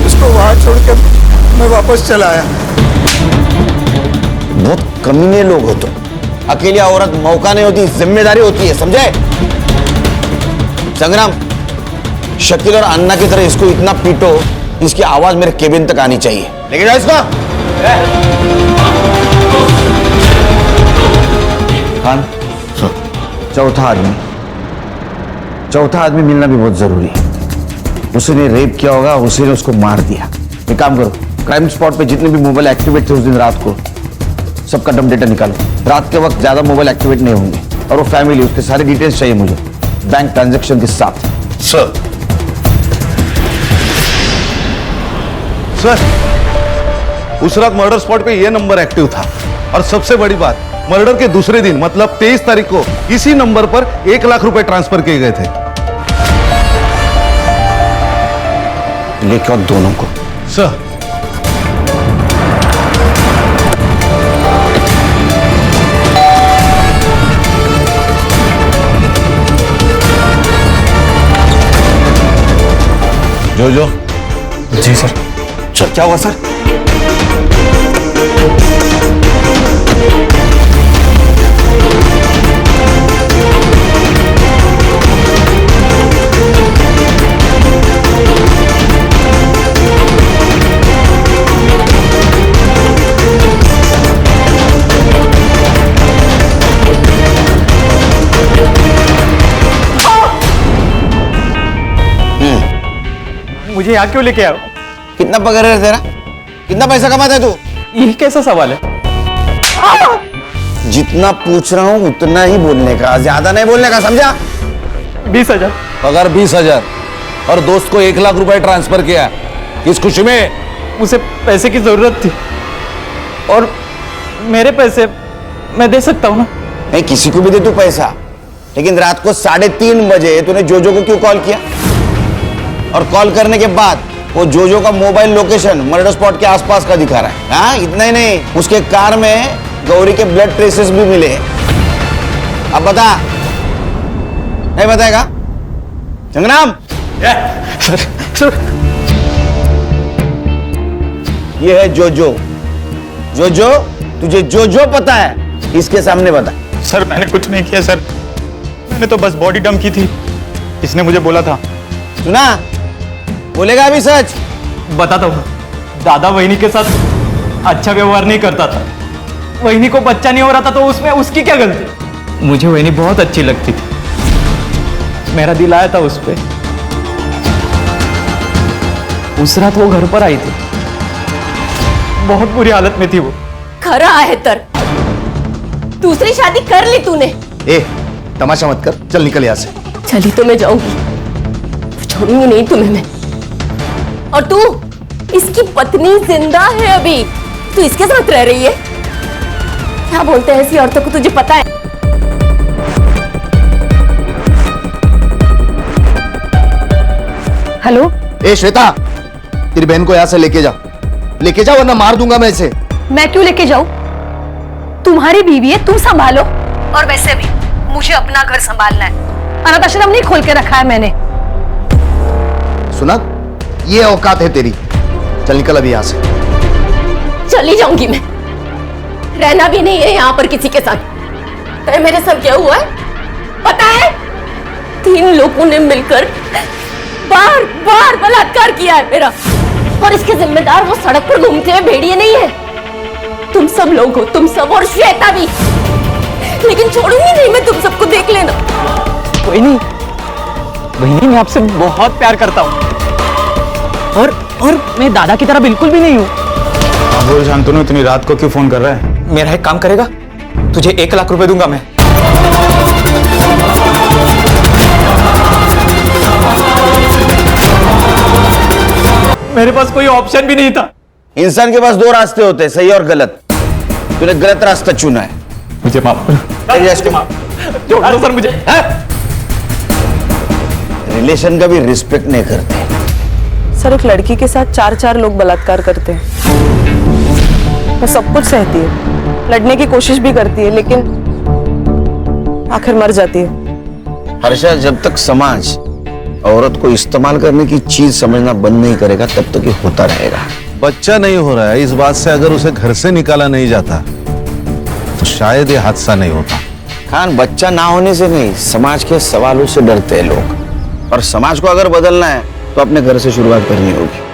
इसको वहां छोड़कर मैं वापस चला आया। बहुत कमीने लोग हो तुम। अकेली औरत मौका नहीं होती, जिम्मेदारी होती है, समझे? संग्राम, शकील और अन्ना की तरह इसको इतना पीटो, इसकी आवाज मेरे केबिन तक आनी चाहिए। लेके जाओ इसको। खान, चौथा आदमी मिलना भी बहुत जरूरी है। उसने रेप किया होगा, उसने उसको मार दिया। एक काम करो, क्राइम स्पॉट पे जितने भी मोबाइल एक्टिवेट थे उस दिन रात को, सबका डम डेटा निकालो। रात के वक्त ज्यादा मोबाइल एक्टिवेट नहीं होंगे, और वो फैमिली, उसके सारे डिटेल्स चाहिए मुझे, बैंक ट्रांजैक्शन के साथ। सर उस रात मर्डर स्पॉट पे ये नंबर एक्टिव था, और सबसे बड़ी बात, मर्डर के दूसरे दिन मतलब 23 तारीख को इसी नंबर पर 1 लाख रुपए ट्रांसफर किए गए थे। लेके आओ दोनों को। सर जो जो जी सर। सर क्या हुआ सर? मुझे यहाँ क्यों लेके आओ? कितना पगार है तेरा? कितना पैसा कमाता है तू? यही कैसा सवाल है? जितना पूछ रहा हूँ उतना ही बोलने का, ज्यादा नहीं बोलने का, समझा? 20,000 पगार 20,000 और दोस्त को 1 लाख रुपए ट्रांसफर किया, किस खुशी में? उसे पैसे की जरूरत थी और मेरे पैसे मैं दे सकता हूँ ना। नहीं, किसी को भी दे तू पैसा, लेकिन रात को 3:30 बजे तूने जोजो को क्यों कॉल किया? और कॉल करने के बाद वो जोजो का मोबाइल लोकेशन मर्डर स्पॉट के आसपास का दिखा रहा है। हाँ, इतना ही नहीं, उसके कार में गौरी के ब्लड ट्रेसेस भी मिले। अब बता, नहीं बताएगा? संग्राम, ये है जोजो। जोजो, तुझे जोजो पता है? इसके सामने बता। सर मैंने कुछ नहीं किया सर, मैंने तो बस बॉडी डंप की थी, इसने मुझे बोला था। सुना? बोलेगा अभी सच? बताता हूँ, दादा वहिनी के साथ अच्छा व्यवहार नहीं करता था, वहिनी को बच्चा नहीं हो रहा था, तो उसमें उसकी क्या गलती? मुझे वहिनी बहुत अच्छी लगती थी, मेरा दिल आया था उस पे। उस रात वो घर पर आई थी, बहुत बुरी हालत में थी वो। खरा है तर, दूसरी शादी कर ली तूने। ए, तमाशा मत कर, चल निकल यहाँ से। चली तो मैं जाऊंगी, छोड़ूंगी नहीं तुम्हें मैं। और तू, इसकी पत्नी जिंदा है अभी, तू इसके साथ रह रही है? क्या बोलते हैं ऐसी औरतों को, तुझे पता है? हेलो, ए श्वेता, तेरी बहन को यहाँ से लेके जा वरना मार दूंगा मैं इसे। मैं क्यों लेके जाऊं? तुम्हारी बीवी है, तुम संभालो। और वैसे भी मुझे अपना घर संभालना है, अनाथ आश्रम नहीं खोल के रखा है मैंने। सुना, ये औकात है तेरी, चल निकल अभी यहाँ से। चली जाऊंगी मैं, रहना भी नहीं है यहाँ पर किसी के साथ। तो मेरे साथ क्या हुआ है पता है? 3 लोगों ने मिलकर बार बार बलात्कार किया है मेरा, और इसके जिम्मेदार वो सड़क पर घूमते हुए भेड़िए नहीं है, तुम सब लोग हो, तुम सब, और श्वेता भी। लेकिन छोड़ूंगी नहीं मैं तुम सबको, देख लेना। कोई नहीं, वहिनी मैं आपसे बहुत प्यार करता हूँ, और मैं दादा की तरह बिल्कुल भी नहीं हूँ। बोल शांतनु, इतनी रात को क्यों फोन कर रहा है? मेरा एक काम करेगा? तुझे 1 लाख रुपए दूंगा मैं। मेरे पास कोई ऑप्शन भी नहीं था। इंसान के पास 2 रास्ते होते हैं, सही और गलत। तूने गलत रास्ता चुना है। मुझे माफ करो। छोड़ दो सर मुझे। रिलेशन का भी रिस्पेक्ट नहीं करते। सर, एक लड़की के साथ 4 लोग बलात्कार करते हैं। वो सब कुछ सहती है, लड़ने की कोशिश भी करती है, लेकिन आखिर मर जाती है। हर्षा, जब तक समाज औरत को इस्तेमाल करने की चीज समझना बंद नहीं करेगा, तब तक ये होता रहेगा। बच्चा नहीं हो रहा है, इस बात से अगर उसे घर से निकाला नहीं जाता तो शायद ये हादसा नहीं होता। खान, बच्चा ना होने से नहीं, समाज के सवालों से डरते हैं लोग, और समाज को अगर बदलना है तो अपने घर से शुरुआत करनी होगी।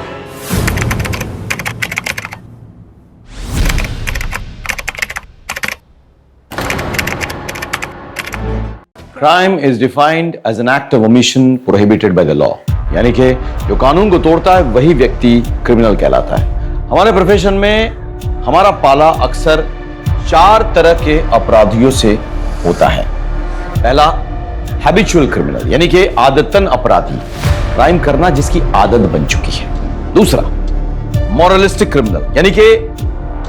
Crime is defined as an act of omission prohibited by the law. यानी कि जो कानून को तोड़ता है वही व्यक्ति क्रिमिनल कहलाता है। हमारे प्रोफेशन में हमारा पाला अक्सर 4 तरह के अपराधियों से होता है। पहला, हैबिचुअल क्रिमिनल, यानी कि आदतन अपराधी, क्राइम करना जिसकी आदत बन चुकी है। दूसरा, मॉरलिस्टिक क्रिमिनल, यानी कि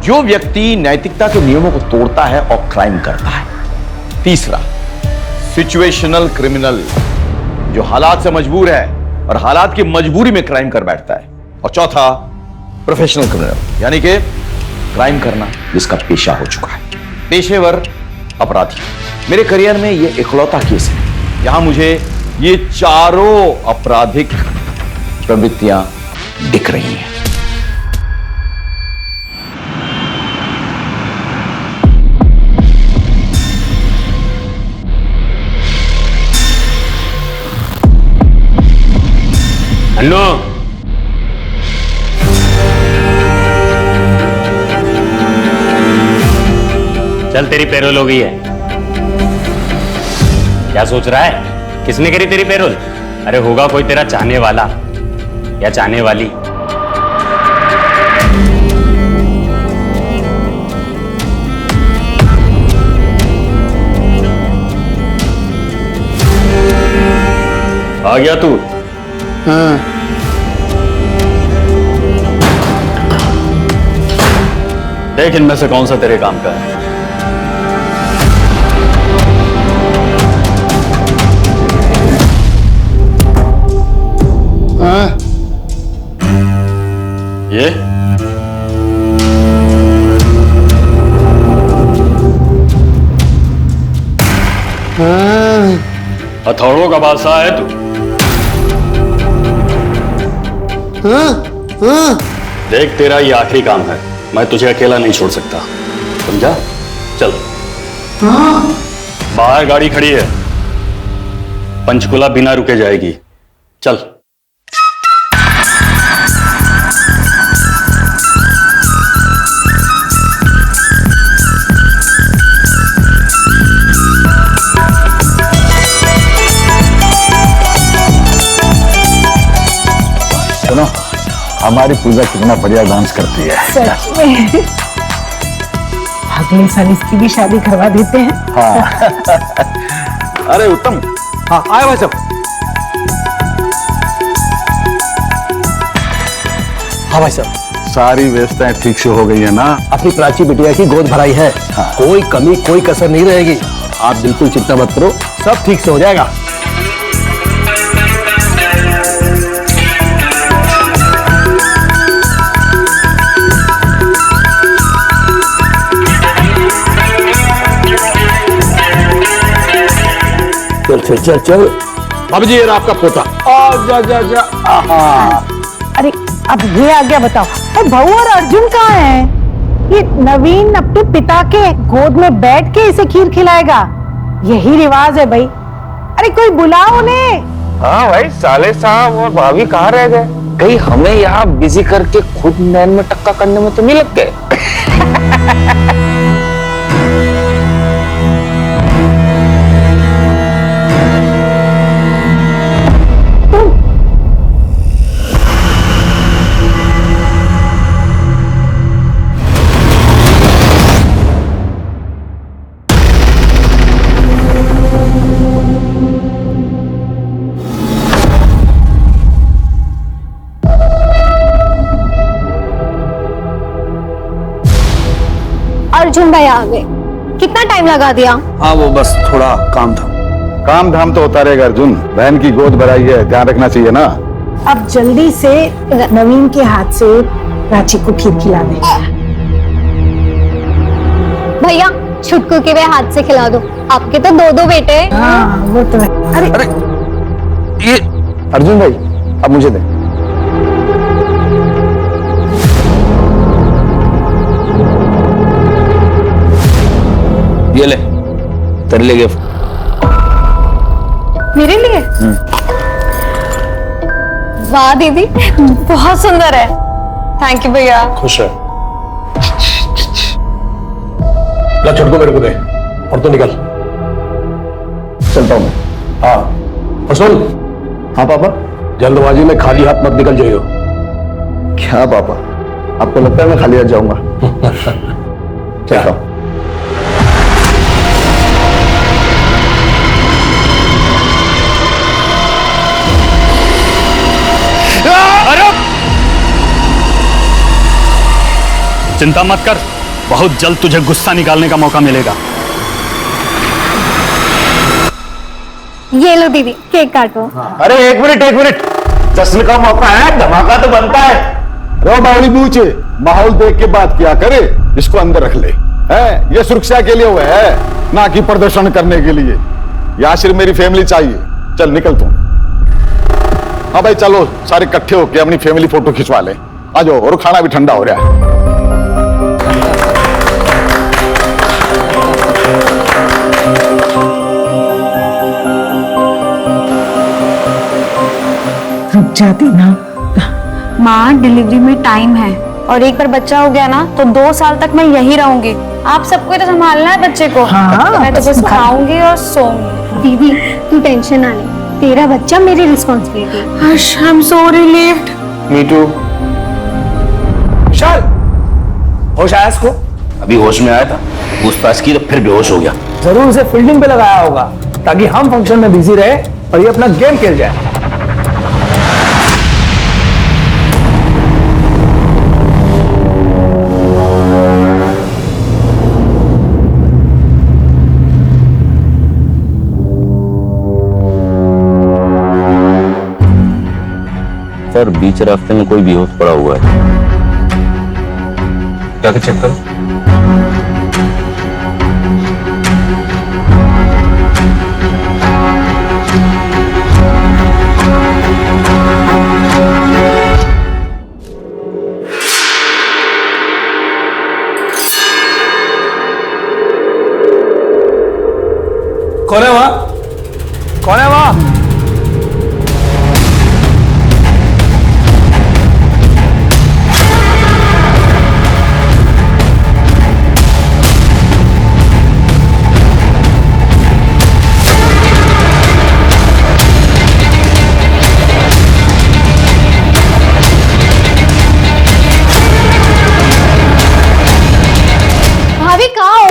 जो व्यक्ति नैतिकता के नियमों को तोड़ता है और क्राइम करता है। तीसरा, सिचुएशनल क्रिमिनल, जो हालात से मजबूर है और हालात की मजबूरी में क्राइम कर बैठता है। और चौथा, प्रोफेशनल क्रिमिनल, यानी कि क्राइम करना जिसका पेशा हो चुका है, पेशेवर अपराधी। मेरे करियर में यह इकलौता केस है यहां मुझे ये चारों आपराधिक प्रवृत्तियां दिख रही हैं। अन्नू, चल तेरी पैरोल हो गई है। क्या सोच रहा है? किसने करी तेरी पैरोल? अरे होगा कोई तेरा चाहने वाला या चाहने वाली। आ गया तू? हाँ। देख इनमें से कौन सा तेरे काम का है। ये हथौड़ों का बादशाह है तू। देख तेरा ये आखिरी काम है, मैं तुझे अकेला नहीं छोड़ सकता, समझा? चल। बाहर गाड़ी खड़ी है, पंचकुला बिना रुके जाएगी, चल। सुनो, हमारी पूजा कितना बढ़िया डांस करती है। सच में अगले साल इसकी भी शादी करवा देते हैं। हाँ। अरे उत्तम। हाँ आए भाई साहब। हाँ भाई साहब, सारी व्यवस्थाएं ठीक से हो गई है ना? अपनी प्राची बिटिया की गोद भराई है। हाँ। कोई कमी कोई कसर नहीं रहेगी। आप बिल्कुल चिंता मत करो, सब ठीक से हो जाएगा। चल चल चल। अब जी ये आपका पोता। जा जा जा। अरे अब ये आ गया, बताओ बहू और अर्जुन कहाँ है? ये नवीन अपने पिता के गोद में बैठ के इसे खीर खिलाएगा, यही रिवाज है भाई। अरे कोई बुलाओ उन्हें। हाँ भाई, साले साहब और भाभी कहाँ रह गए? कहीं हमें यहाँ बिजी करके खुद नैन में टक्का करने में तो नहीं लग गए? अर्जुन भाई आ गए। कितना टाइम लगा दिया? हाँ वो बस थोड़ा काम था। काम धाम तो होता रहेगा अर्जुन, बहन की गोद भराई है, ध्यान रखना चाहिए ना। अब जल्दी से नवीन के हाथ से प्राची को खीर खिला दे। भैया छुटकू के वे हाथ से खिला दो, आपके तो दो दो बेटे। हाँ वो तो है। अरे ये अर्जुन भाई अब मुझे दे। ये ले, तेरे लिए गिफ्ट। मेरे लिए? वाह दीदी, बहुत सुंदर है। थैंक यू भैया। खुश है। ला छुटको मेरे को दे और तो निकल। चलता हूं मैं। हाँ और सुन। हाँ पापा। जल्दबाजी में खाली हाथ मत निकल जाइयो। क्या पापा, आपको लगता है मैं खाली हाथ जाऊंगा? चलता हूं। चिंता मत कर, बहुत जल्द तुझे गुस्सा निकालने का मौका मिलेगा। ये लो दीदी, केक काटो। अरे एक मिनट, जश्न का मौका है, धमाका तो बनता है। रो बावली बूचे, माहौल देख के बात किया करे, इसको अंदर रख ले। है ये सुरक्षा के लिए हुआ है, ना कि प्रदर्शन करने के लिए। या सिर्फ मेरी फैमिली चाहिए। चल निकल तू। हाँ भाई चलो सारे इकट्ठे होके अपनी फैमिली फोटो खिंचवा लें। आ जाओ, और खाना भी ठंडा हो रहा है। रुक जाती ना। माँ, डिलीवरी में टाइम है और एक बार बच्चा हो गया ना तो 2 साल तक मैं यही रहूंगी। आप सबको तो संभालना है बच्चे को। हाँ, मैं तो बस खाऊंगी और सोऊंगी। दीदी तू टेंशन ना ले, तेरा बच्चा मेरी responsibility. I am so relieved. Me too. Vishal, होश आया इसको? अभी होश में आया था, पूछताछ की तो फिर बेहोश हो गया। जरूर उसे फील्डिंग पे लगाया होगा ताकि हम फंक्शन में बिजी रहे और ये अपना गेम खेल जाए। सर बीच रास्ते में कोई बेहोश पड़ा हुआ है। जाके चेक करो। कौन है वहां? कौन है वहां? भाभी कहाँ हो?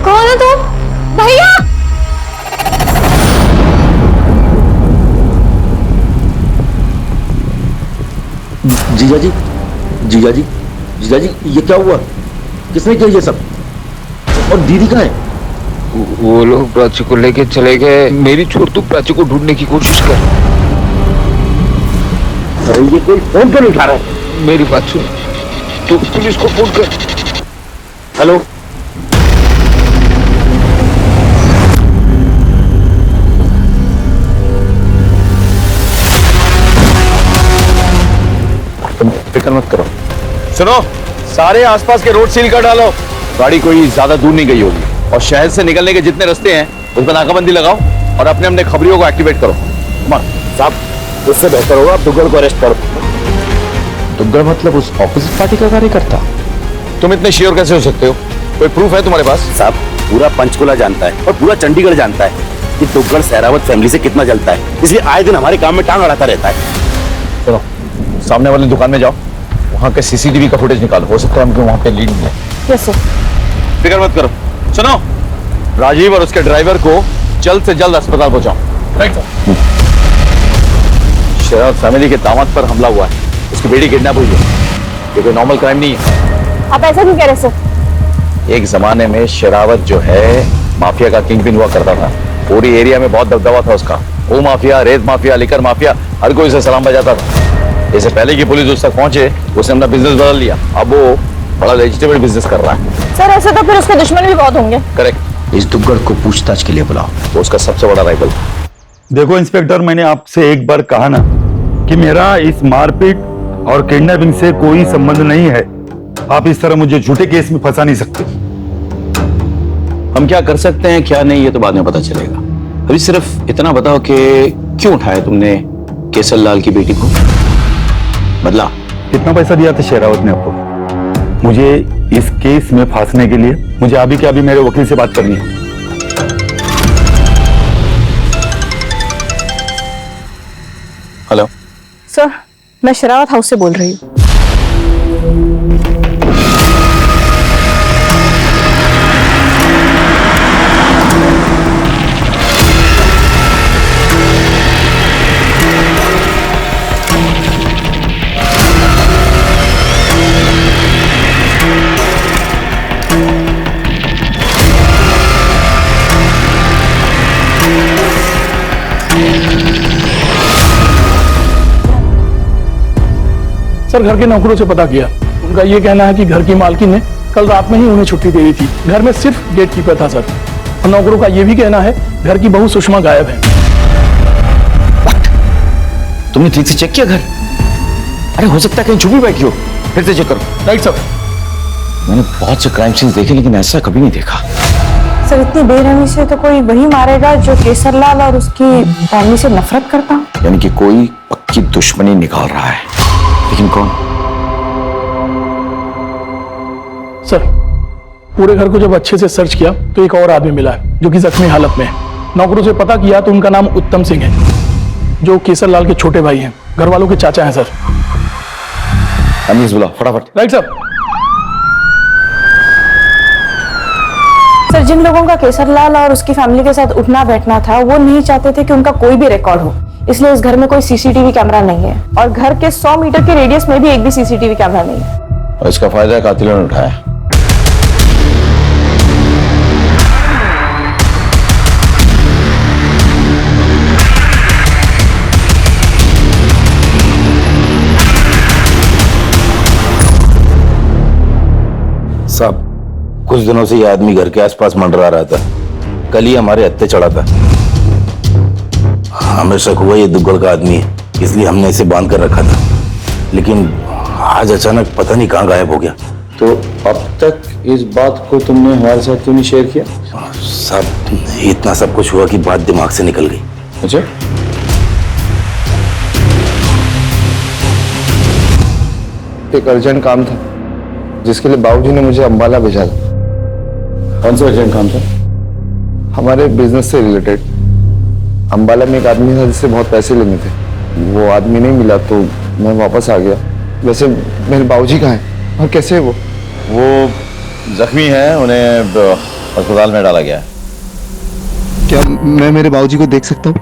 कौन है तुम? भैया! जीजा जी, जीजा जी, जीजा जी, ये क्या हुआ? किसने किया ये सब? और दीदी कहाँ है? वो लोग प्राची को लेके चले गए। मेरी छोड़ तू प्राची को ढूंढने की कोशिश कर। अरे ये कोई फोन क्यों नहीं उठा रहा है? मेरी बात सुन, तू पुलिस को फोन कर। हेलो, तुम फिक्र मत करो। सुनो, सारे आसपास के रोड सील कर डालो। गाड़ी कोई ज्यादा दूर नहीं गई होगी और शहर से निकलने के जितने रास्ते हैं उस पर नाकाबंदी लगाओ और अपने अपने खबरियों को एक्टिवेट करो। साहब, इससे बेहतर होगा आप दुग्गल को अरेस्ट करो। दुग्गल मतलब उस ऑपोजिट पार्टी का कार्यकर्ता? तुम इतने श्योर कैसे हो सकते हो? कोई प्रूफ है तुम्हारे पास? साहब, पूरा पंचकुला जानता है और पूरा चंडीगढ़ जानता है कि दुग्गल सहरावत फैमिली से कितना जलता है, इसलिए आए दिन हमारे काम में टांग अड़ाता रहता है। चलो सामने वाली दुकान में जाओ, वहां के सीसीटीवी का फुटेज निकालो। हो सकता है हमको वहां पे लीड मिले। Yes sir. फिक्र मत करो। सुनो, राजीव और उसके ड्राइवर को जल्द से जल्द अस्पताल पहुंचाओ। Right sir. शरावत फैमिली के दामाद पर हमला हुआ है, उसकी बेटी किडनैप हुई है। ये कोई नॉर्मल क्राइम नहीं है। आप ऐसा क्यों कह रहे सर? एक जमाने में शरावत जो है माफिया का किंग पिन हुआ करता था। पूरी एरिया में बहुत दबदबा था उसका। वो माफिया, रेत माफिया, लिकर माफिया, हर कोई उसे सलाम बजाता था। इससे पहले की पुलिस उस तक पहुंचे, उसने अपना बिजनेस बदल लिया। अब वो बड़ा वेजिटेबल बिजनेस कर रहा है। सर ऐसे तो फिर उसके दुश्मन भी बहुत होंगे। करेक्ट। इस दुग्गल को पूछताछ के लिए बुलाओ, वो उसका सबसे बड़ा राइवल। देखो इंस्पेक्टर, मैंने आपसे एक बार कहा ना कि मेरा इस मारपीट और किडनैपिंग से कोई संबंध नहीं है। आप इस तरह मुझे झूठे केस में फंसा नहीं सकते। हम क्या कर सकते हैं क्या नहीं ये तो बाद में पता चलेगा। अभी सिर्फ इतना बताओ कि क्यों उठाया तुमने केसर लाल की बेटी को? बदला? कितना पैसा दिया था शेरावत ने आपको मुझे इस केस में फांसने के लिए? मुझे अभी के अभी मेरे वकील से बात करनी है। हेलो सर, मैं शरावत हाउस से बोल रही हूँ। सर, घर के नौकरों से पता किया, उनका ये कहना है कि घर की मालकिन ने कल रात में ही उन्हें छुट्टी दे दी थी। घर में सिर्फ गेट कीपर था सर। और नौकरों का ये भी कहना है घर की बहू सुषमा गायब है। तुमने ठीक से चेक किया घर? अरे हो सकता है कहीं छुपी बैठी हो, फिर से चेक करो। Right sir. मैंने बहुत से क्राइम सीन्स देखे लेकिन ऐसा कभी नहीं देखा। सर इतनी बेरहमी से तो कोई वही मारेगा जो केसरलाल और उसकी फैमिली से नफरत करता। यानी कि कोई पक्की दुश्मनी निकाल रहा है, लेकिन कौन? सर पूरे घर को जब अच्छे से सर्च किया तो एक और आदमी मिला है जो कि जख्मी हालत में है। नौकरों से पता किया तो उनका नाम उत्तम सिंह है, जो केसरलाल के छोटे भाई हैं, घर वालों के चाचा हैं। सर अमीज बुलाओ फटाफट। Right sir. सर जिन लोगों का केसरलाल और उसकी फैमिली के साथ उठना बैठना था वो नहीं चाहते थे कि उनका कोई भी रिकॉर्ड हो, इसलिए इस घर में कोई सीसीटीवी कैमरा नहीं है और घर के 100 मीटर के रेडियस में भी एक भी सीसीटीवी कैमरा नहीं है। और इसका फायदा कातिलों ने उठाया। साहब कुछ दिनों से यह आदमी घर के आसपास मंडरा रहा था। कल ही हमारे हत्थे चढ़ा था। हमें शक हुआ ये दुग्गल का आदमी है, इसलिए हमने इसे बांध कर रखा था, लेकिन आज अचानक पता नहीं कहां गायब हो गया। तो अब तक इस बात को तुमने हमारे साथ क्यों नहीं शेयर किया? साहब इतना सब कुछ हुआ कि बात दिमाग से निकल गई। अच्छा एक अर्जेंट काम था जिसके लिए बाबूजी ने मुझे अंबाला भेजा था। कौन सा अर्जेंट काम था? हमारे बिजनेस से रिलेटेड। अंबाला में एक आदमी था जिससे बहुत पैसे लेने थे, वो आदमी नहीं मिला तो मैं वापस आ गया। वैसे मेरे बाबूजी कहाँ हैं और कैसे है वो? जख्मी है, उन्हें अस्पताल में डाला गया है। क्या मैं मेरे बाबूजी को देख सकता हूँ?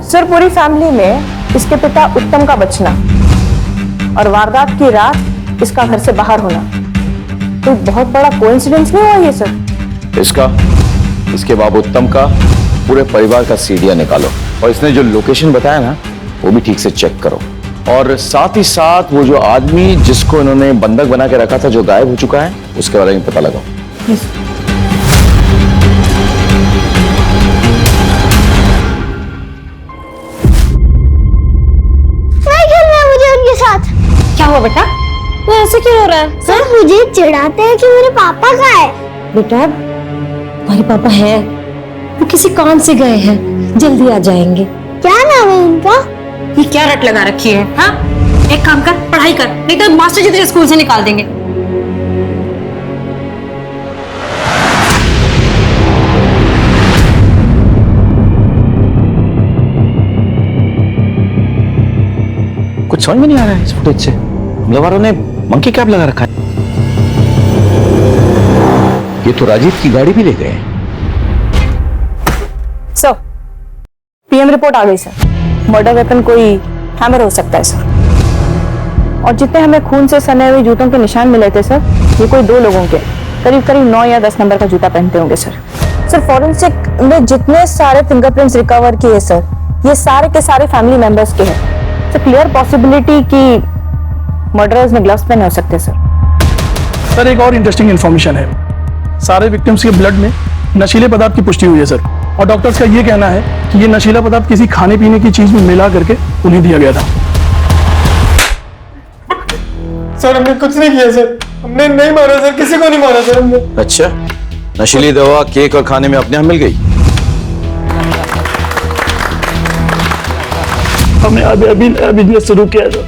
सर पूरी फैमिली में इसके पिता उत्तम का बचना और वारदात की रात इसका घर से बाहर होना तो बहुत बड़ा कोइंसिडेंस नहीं हुआ ये सर? इसके बाप उत्तम का पूरे परिवार का सीडिया निकालो और इसने जो लोकेशन बताया ना वो भी ठीक से चेक करो, और साथ ही साथ वो जो आदमी जिसको इन्होंने बंधक बना के रखा था जो गायब हो चुका है उसके बारे में पता लगाओ। क्या हुआ बेटा? वो ऐसे क्यों हो रहा है? सर मुझे चिढ़ाते हैं कि मेरे पापा कहाँ है। बेटा तुम्हारे पापा है, वो किसी काम से गए हैं, जल्दी आ जाएंगे। क्या नाम है उनका? ये क्या रट लगा रखी है? हाँ एक काम कर, पढ़ाई कर, नहीं तो मास्टर जी तुझे स्कूल से निकाल देंगे। कुछ समझ में नहीं आ रहा है इस फुटेज से। हमले वालों ने मंकी कैप लगा रखा है। ये तो राजीव की गाड़ी भी ले गए। सर पीएम रिपोर्ट आ गई सर। मर्डर वेपन कोई हैमर हो सकता है सर, और जितने हमें खून से सने हुए जूतों के निशान मिले थे सर ये कोई 2 लोगों के करीब 9 या 10 नंबर का जूता पहनते होंगे सर। सर फॉरेंसिक में जितने सारे फिंगरप्रिंट्स रिकवर किए सर ये सारे के सारे फैमिली मेंबर्स के हैं। क्लियर पॉसिबिलिटी कि मर्डरर्स ने ग्लव्स पहने हो सकते सर। सर एक और इंटरेस्टिंग इन्फॉर्मेशन है, सारे विक्टिम्स के ब्लड में नशीले पदार्थ की पुष्टि हुई है सर, और डॉक्टर्स का ये कहना है कि ये नशीला पदार्थ किसी खाने पीने की चीज में मिला करके उन्हें दिया गया था। सर हमने कुछ नहीं किया सर, हमने नहीं मारा सर, किसी को नहीं मारा सर हमने। अच्छा नशीली दवा केक और खाने में अपने यहाँ मिल गई? हमने अभी नया बिजनेस शुरू किया था,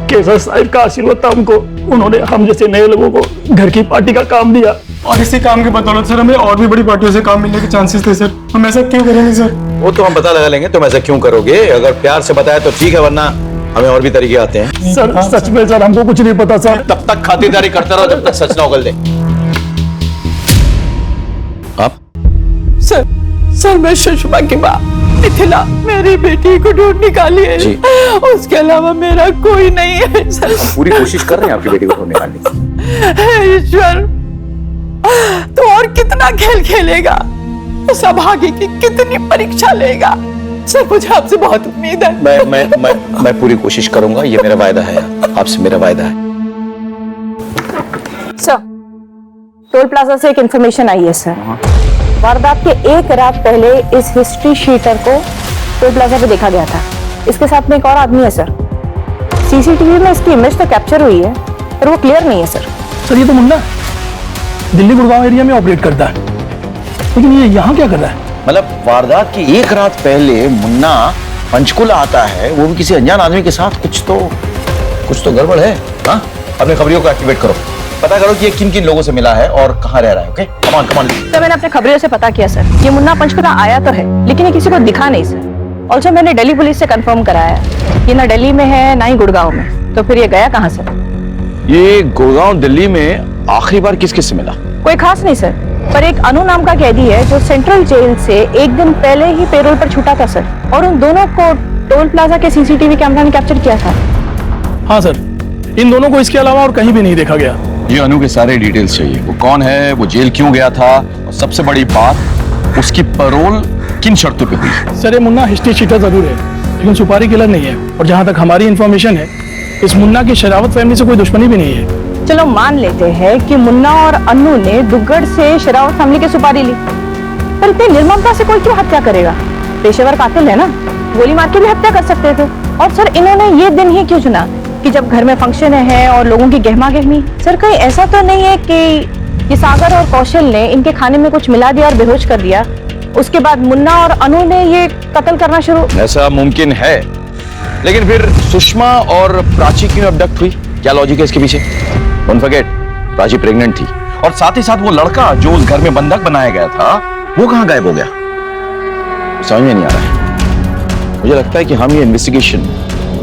केसर साहब का आशीर्वाद था हमको, उन्होंने हम जैसे नए लोगों को घर की पार्टी का काम दिया, और इसी काम की बदौलत सर हमें और भी बड़ी पार्टियों से काम मिलने के चांसेस थे सर। हम ऐसा क्यों करेंगे सर? वो तो हम पता लगा लेंगे तुम ऐसा क्यों करोगे। अगर प्यार से बताया तो ठीक है, वरना हमें और भी तरीके आते हैं। सर सच में सर हमको कुछ नहीं पता सर। तब तक खातिरदारी करते रहो जब तक सच ना उगल दे। आप? सर मैं सुषमा की माँ मिथिला मेरी बेटी को ढूंढ निकाली है, उसके अलावा मेरा कोई नहीं है सर। पूरी कोशिश कर रहे हैं आपकी बेटी को ढूंढ निकालने की। ईश्वर तू और कितना खेल खेलेगा, सौभाग्य की कितनी परीक्षा लेगा सर। मुझे आपसे बहुत उम्मीद है। मैं पूरी कोशिश करूंगा, ये मेरा वायदा है, आपसे मेरा वायदा है। सर टोल प्लाजा से एक इंफॉर्मेशन आई है सर। वारदात के एक रात पहले इस हिस्ट्री शीटर को टोल प्लाजा पे देखा गया था। इसके साथ में एक और आदमी है सर। सीसीटीवी में इसकी इमेज तो कैप्चर हुई है पर वो क्लियर नहीं है सर। सर ये तो मुन्ना दिल्ली गुड़गांव एरिया में ऑपरेट करता है, लेकिन ये यहाँ क्या कर रहा है? मतलब वारदात की एक रात पहले मुन्ना पंचकुला आता है, वो भी किसी अनजान आदमी के साथ। कुछ तो गड़बड़ है। हाँ, अपने खबरियों को एक्टिवेट करो, पता करो कि ये किन किन लोगों से मिला है और कहाँ रह रहा है। Okay, come on. सर मैंने अपने खबरियों से पता किया सर, ये मुन्ना पंचकुला आया तो है लेकिन ये किसी को दिखा नहीं सर। ऑल्सो मैंने दिल्ली पुलिस से कंफर्म कराया ये ना दिल्ली में है ना ही गुड़गांव में। तो फिर ये गया कहाँ सर? ये गुड़गांव दिल्ली में आखिरी बार किस किस से मिला? कोई खास नहीं सर, पर एक अनु नाम का कैदी है जो सेंट्रल जेल से एक दिन पहले ही पेरोल पर छूटा था सर, और उन दोनों को टोल प्लाजा के सीसीटीवी कैमरा ने कैप्चर किया था। हाँ सर, इन दोनों को इसके अलावा और कहीं भी नहीं देखा गया। ये अनु के सारे डिटेल्स चाहिए, वो कौन है, वो जेल क्यों गया था, और सबसे बड़ी बात उसकी पैरोल किन शर्तों पे हुई। सर ये मुन्ना हिस्ट्री शीटर जरूर है लेकिन सुपारी किलर नहीं है, और जहाँ तक हमारी इंफॉर्मेशन है इस मुन्ना की शरावत फैमिली से कोई दुश्मनी भी नहीं है। चलो मान लेते हैं कि मुन्ना और अन्नू ने दुग्गड़ से शरावत फैमिली की सुपारी ली, पर इतनी निर्ममता से कोई क्यों हत्या करेगा? पेशेवर कातिल है ना, गोली मार के भी हत्या कर सकते थे। और सर इन्होंने ये दिन ही क्यों चुना कि जब घर में फंक्शन है और लोगों की गहमा गहमी? सर कहीं ऐसा तो नहीं है कि ये सागर और कौशल ने इनके खाने में कुछ मिला दिया और बेहोश कर दिया, उसके बाद मुन्ना और अनु ने ये कत्ल करना शुरू? ऐसा मुमकिन है, लेकिन फिर सुषमा और प्राची क्यों अबडक्ट हुई? क्या लॉजिक है इसके पीछे? डोंट फॉरगेट, प्राची प्रेग्नेंट थी, और साथ ही साथ वो लड़का जो उस घर में बंधक बनाया गया था वो कहाँ गायब हो गया? समझ में नहीं आ रहा है। मुझे लगता है कि हम ये इन्वेस्टिगेशन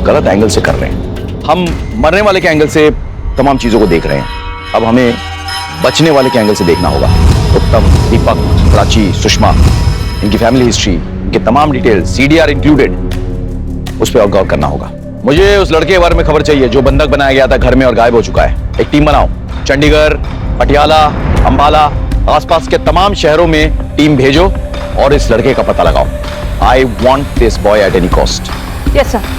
गलत एंगल से कर रहे हैं। हम मरने वाले के एंगल से तमाम चीजों को देख रहे हैं, अब हमें बचने वाले के एंगल से देखना होगा। उत्तम, दीपक, प्राची, सुषमा, इनकी फैमिली हिस्ट्री, इनके तमाम डिटेल्स, सीडीआर इंक्लूडेड, उस पर गौर करना होगा। मुझे उस लड़के के बारे में खबर चाहिए जो बंधक बनाया गया था घर में और गायब हो चुका है। एक टीम बनाओ, चंडीगढ़, पटियाला, अंबाला, आसपास के तमाम शहरों में टीम भेजो और इस लड़के का पता लगाओ। I want this boy at any cost. Yes sir.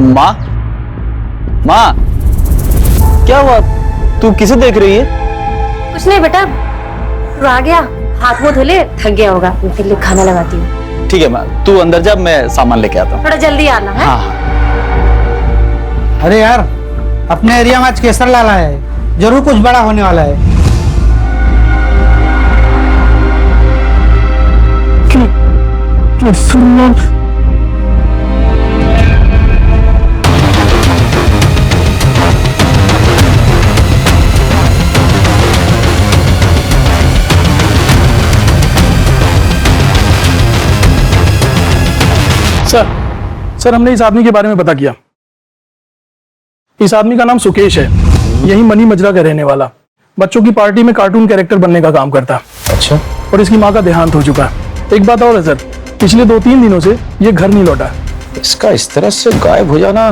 माँ, माँ, क्या हुआ? तू किसे देख रही है? कुछ नहीं बेटा, तू आ गया, हाथ मुंह धुले, थक गया होगा, मैं तेरे लिए खाना लगाती हूँ। ठीक है माँ, तू अंदर जा, मैं सामान लेके आता हूँ। थोड़ा जल्दी आना है। हाँ। अरे यार, अपने एरिया में आज केसर लाला है, जरूर कुछ बड़ा होने वाला है। सर हमने इस आदमी के बारे में पता किया। इस आदमी का नाम सुकेश है, यही मनी मजरा का रहने वाला, बच्चों की पार्टी में कार्टून कैरेक्टर बनने का काम करता। अच्छा। और इसकी माँ का देहांत हो चुका है। एक बात और है सर, पिछले 2-3 दिनों से ये घर नहीं लौटा। इसका इस तरह से गायब हो जाना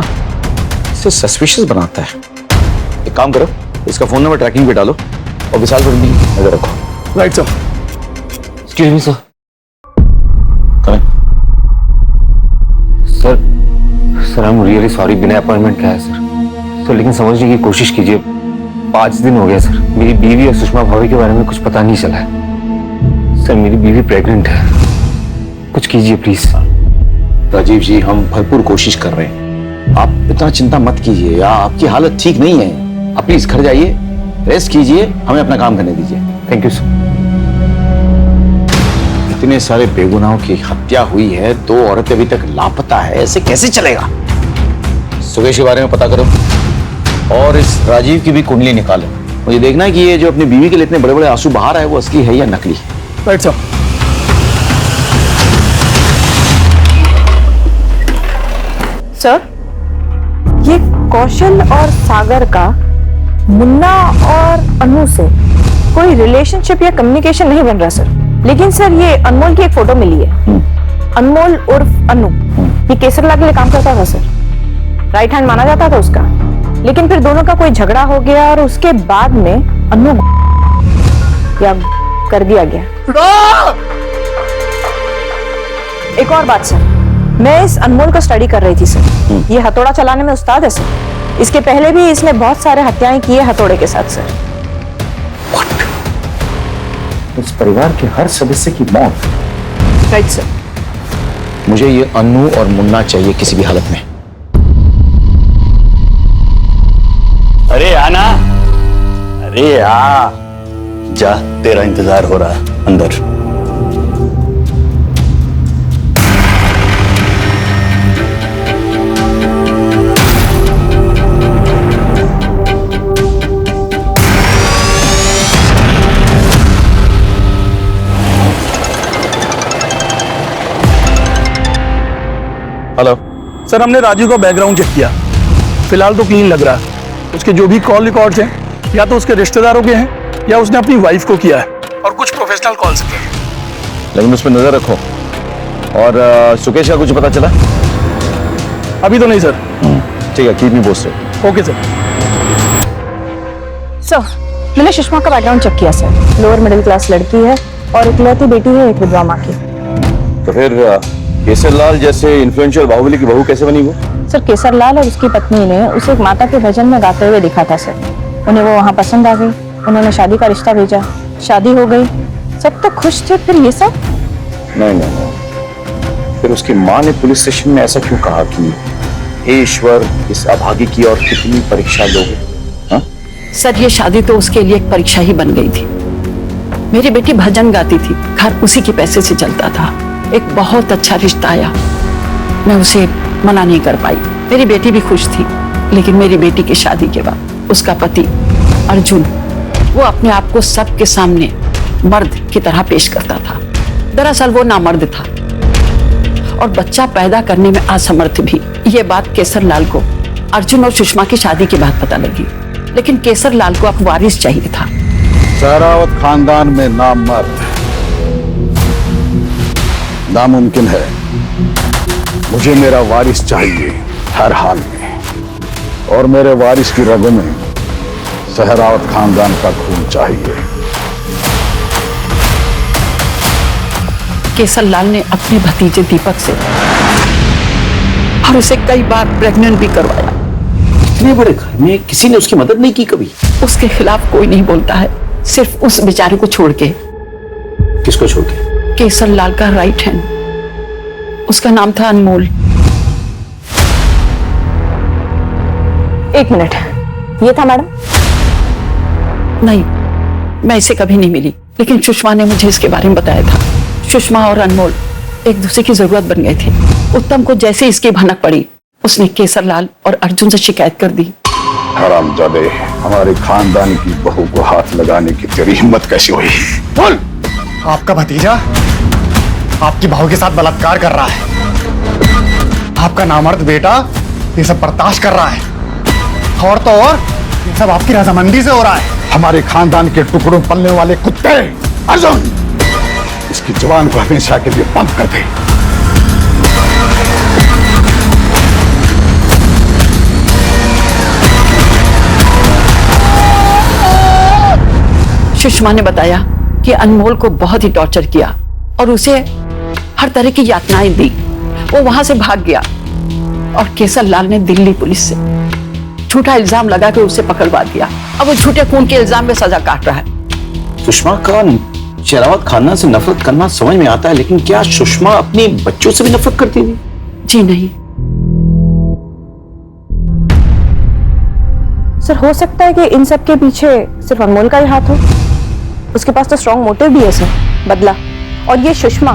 इसे सस्पिशियस बनाता है। एक काम करो, इसका फोन नंबर ट्रैकिंग पे डालो और विशाल पर भी नजर रखो। Right sir. Excuse me sir. Sir I am really sorry, बिना अपॉइंटमेंट का है सर। लेकिन समझने की कोशिश कीजिए, 5 दिन हो गया सर, मेरी बीवी और सुषमा भाभी के बारे में कुछ पता नहीं चला है। सर मेरी बीवी प्रेग्नेंट है, कुछ कीजिए प्लीज। राजीव जी, हम भरपूर कोशिश कर रहे हैं, आप इतना चिंता मत कीजिए। आपकी हालत ठीक नहीं है, आप प्लीज घर जाइए, रेस्ट कीजिए, हमें अपना काम करने दीजिए। Thank you sir. इतने सारे बेगुनाहों की हत्या हुई है, 2 औरतें अभी तक लापता है, ऐसे कैसे चलेगा? सुकेश के बारे में पता करो और इस राजीव की भी कुंडली निकालो। मुझे देखना है कि ये जो अपनी बीवी के लिए इतने बड़े बड़े आंसू बहा रहा है वो असली है या नकली है। Right sir. सर ये कौशल और सागर का मुन्ना और अनु से कोई रिलेशनशिप या कम्युनिकेशन नहीं बन रहा सर, लेकिन सर ये अनमोल की एक फोटो मिली है। अनमोल उर्फ अनु, ये केसरला के लिए काम करता था सर, राइट हैंड माना जाता था उसका, लेकिन फिर दोनों का कोई झगड़ा हो गया और उसके बाद में अनु या कर दिया गया। एक और बात सर, मैं इस अनमोल को स्टडी कर रही थी सर। ये हथौड़ा चलाने में उस्ताद है सर। इसके पहले भी इसने बहुत सारे हत्याएं की है हथौड़े के साथ सर। इस परिवार के हर सदस्य की मौत? Right sir. मुझे ये अन्नू और मुन्ना चाहिए किसी भी हालत में। अरे आना, अरे आ जा, तेरा इंतजार हो रहा है अंदर। हेलो सर, हमने राजू का बैकग्राउंड चेक किया। फिलहाल तो क्लीन लग रहा है। उसके जो भी कॉल रिकॉर्ड्स हैं या तो उसके रिश्तेदारों के हैं या उसने अपनी वाइफ को किया है, और कुछ प्रोफेशनल कॉल्स किए हैं। लेकिन उस पर नजर रखो। और सुकेश का कुछ पता चला? अभी तो नहीं सर। ठीक है, keep me posted. Okay sir. Sir, मैंने सुषमा का बैकग्राउंड चेक किया सर। लोअर मिडिल क्लास लड़की है और इकलौती बेटी है एक विधवा माँ की। तो फिर केसरलाल जैसे इन्फ्लुएंशियल बाहुबली की बहू कैसे बनी वो? सर, केसरलाल और उसकी पत्नी ने उसे एक माता के भजन में गाते हुए दिखा था सर। उन्हें वो वहाँ पसंद आ गई, उन्होंने शादी का रिश्ता भेजा, शादी हो गई, सब तो खुश थे। फिर ये सब? नहीं। फिर उसकी माँ ने पुलिस स्टेशन में ऐसा क्यों कहा कि हे ईश्वर, इस अभागी की और कितनी परीक्षा लोगे? हाँ? सर, ये शादी तो उसके लिए एक परीक्षा ही बन गई थी। मेरी बेटी भजन गाती थी, घर उसी के पैसे से चलता था। एक बहुत अच्छा रिश्ता आया, मैं उसे मना नहीं कर पाई। मेरी बेटी भी खुश थी, लेकिन मेरी बेटी की शादी के बाद उसका पति अर्जुन, वो अपने आप को सबके सामने मर्द की तरह पेश करता था। दरअसल वो नामर्द था और बच्चा पैदा करने में असमर्थ भी। ये बात केसरलाल को अर्जुन और सुषमा की शादी के बाद पता लगी, लेकिन केसरलाल को अब वारिस चाहिए था। सहरावत खानदान में नामर्द नामुमकिन है। मुझे मेरा वारिस चाहिए हर हाल में, और मेरे वारिस की रगों में सहरावत खानदान का खून चाहिए। केसरलाल ने अपने भतीजे दीपक से और उसे कई बार प्रेग्नेंट भी करवाया। इतने बड़े घर में किसी ने उसकी मदद नहीं की कभी? उसके खिलाफ कोई नहीं बोलता है, सिर्फ उस बेचारे को छोड़ के। किसको छोड़ के? केसरलाल का राइट हैंड, उसका नाम था अनमोल। एक मिनट, ये था मैडम? नहीं, मैं इसे कभी नहीं मिली, लेकिन सुषमा ने मुझे इसके बारे में बताया था। सुषमा और अनमोल एक दूसरे की जरूरत बन गए थे। उत्तम को जैसे इसकी भनक पड़ी, उसने केसरलाल और अर्जुन से शिकायत कर दी। हरामजादे, हमारे खानदान की बहू को हाथ लगाने की तेरी हिम्मत कैसी हुई? बोल! आपका भतीजा आपकी बहू के साथ बलात्कार कर रहा है। आपका नामर्द बेटा ये सब बर्दाश्त कर रहा है, और तो और ये सब आपकी रजामंदी से हो रहा है। हमारे खानदान के टुकड़ों पलने वाले कुत्ते अर्जुन, इसकी जुबान को हमेशा के लिए बंद कर दे। सुषमा ने बताया कि अनमोल को बहुत ही टॉर्चर किया और उसे हर तरह की यातनाएं दी। वो वहां से भाग गया और केसरलाल ने दिल्ली पुलिस से झूठा इल्जाम लगा के उसे पकड़वा दिया। अब वो झूठे खून के इल्जाम में सजा काट रहा है। सुषमा का शेरावत खानदान से नफरत करना समझ में आता है, लेकिन क्या सुषमा अपने बच्चों से भी नफरत करती थी? जी नहीं। सर, हो सकता है कि इन सब के पीछे सिर्फ अनमोल का ही हाथ हो। उसके पास तो स्ट्रॉन्ग मोटिव भी है सर, बदला। और ये सुषमा,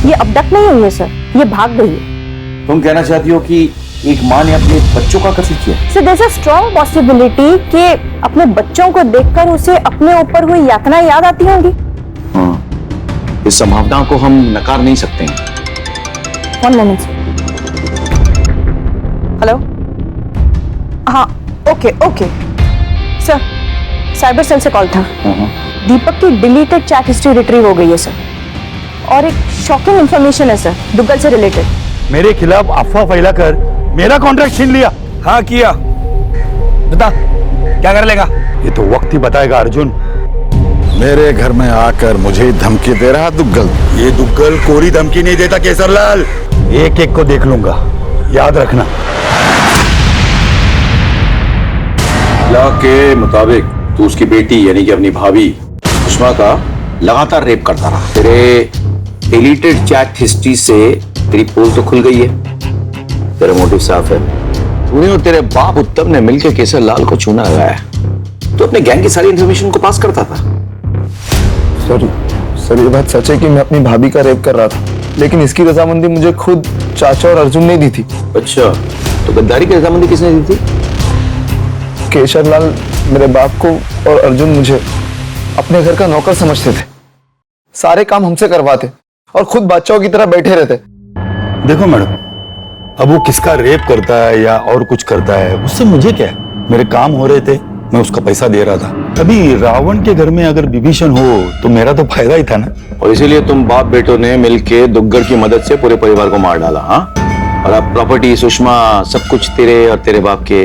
ये अबडक्ट नहीं हुई है सर, ये भाग गई है। तुम कहना चाहती हो कि एक माँ ने अपने बच्चों का कत्ल किया? Sir, there is a strong possibility कि अपने बच्चों को देखकर उसे अपने ऊपर हुई यातनाएं याद आती होंगी। इस संभावना को हम नकार नहीं सकते हैं। One moment. हेलो, हाँ, okay okay sir, cyber cell से कॉल था। दीपक की डिलीटेड चैट हिस्ट्री रिट्रीव हो गई है सर, और एक शॉकिंग इंफॉर्मेशन है सर, दुग्गल से रिलेटेड। मेरे खिलाफ अफवाह फैलाकर मेरा कॉन्ट्रैक्ट छीन लिया। हाँ किया, बता क्या कर लेगा? ये तो वक्त ही बताएगा अर्जुन। मेरे घर में आकर मुझे धमकी दे रहा दुग्गल। ये दुग्गल कोरी धमकी नहीं देता केसरलाल। एक एक को देख लूंगा, याद रखना। लॉ के मुताबिक तू उसकी बेटी यानी कि अपनी भाभी सुषमा का लगातार रेप करता रहा। तेरे डिलीटेड चैट हिस्ट्री से तेरी पोल तो खुल गई है, तेरा मोटिव साफ है। तूने और तेरे बाप उत्तम ने मिलकर केसरलाल को चुना लगाया। तो अपने गैंग की सारी इंफॉर्मेशन को पास करता था। सर ये बात सच है कि मैं अपनी भाभी का रेप कर रहा था, लेकिन इसकी रजामंदी मुझे खुद चाचा और अर्जुन ने दी थी। अच्छा, तो गद्दारी की रजामंदी किसने दी थी? केशरलाल मेरे बाप को और अर्जुन मुझे अपने घर का नौकर समझते थे। सारे काम हमसे करवाते और खुद बादशाहों की तरह बैठे रहते। देखो मैडम, अब वो किसका रेप करता है या और कुछ करता है उससे मुझे क्या है? मेरे काम हो रहे थे, मैं उसका पैसा दे रहा था। अभी रावण के घर में अगर विभीषण हो तो मेरा तो फायदा ही था ना। और इसीलिए तुम बाप बेटों ने मिलके दुग्गल की मदद से पूरे परिवार को मार डाला। हाँ, और अब प्रॉपर्टी, सुषमा, सब कुछ तेरे और तेरे बाप के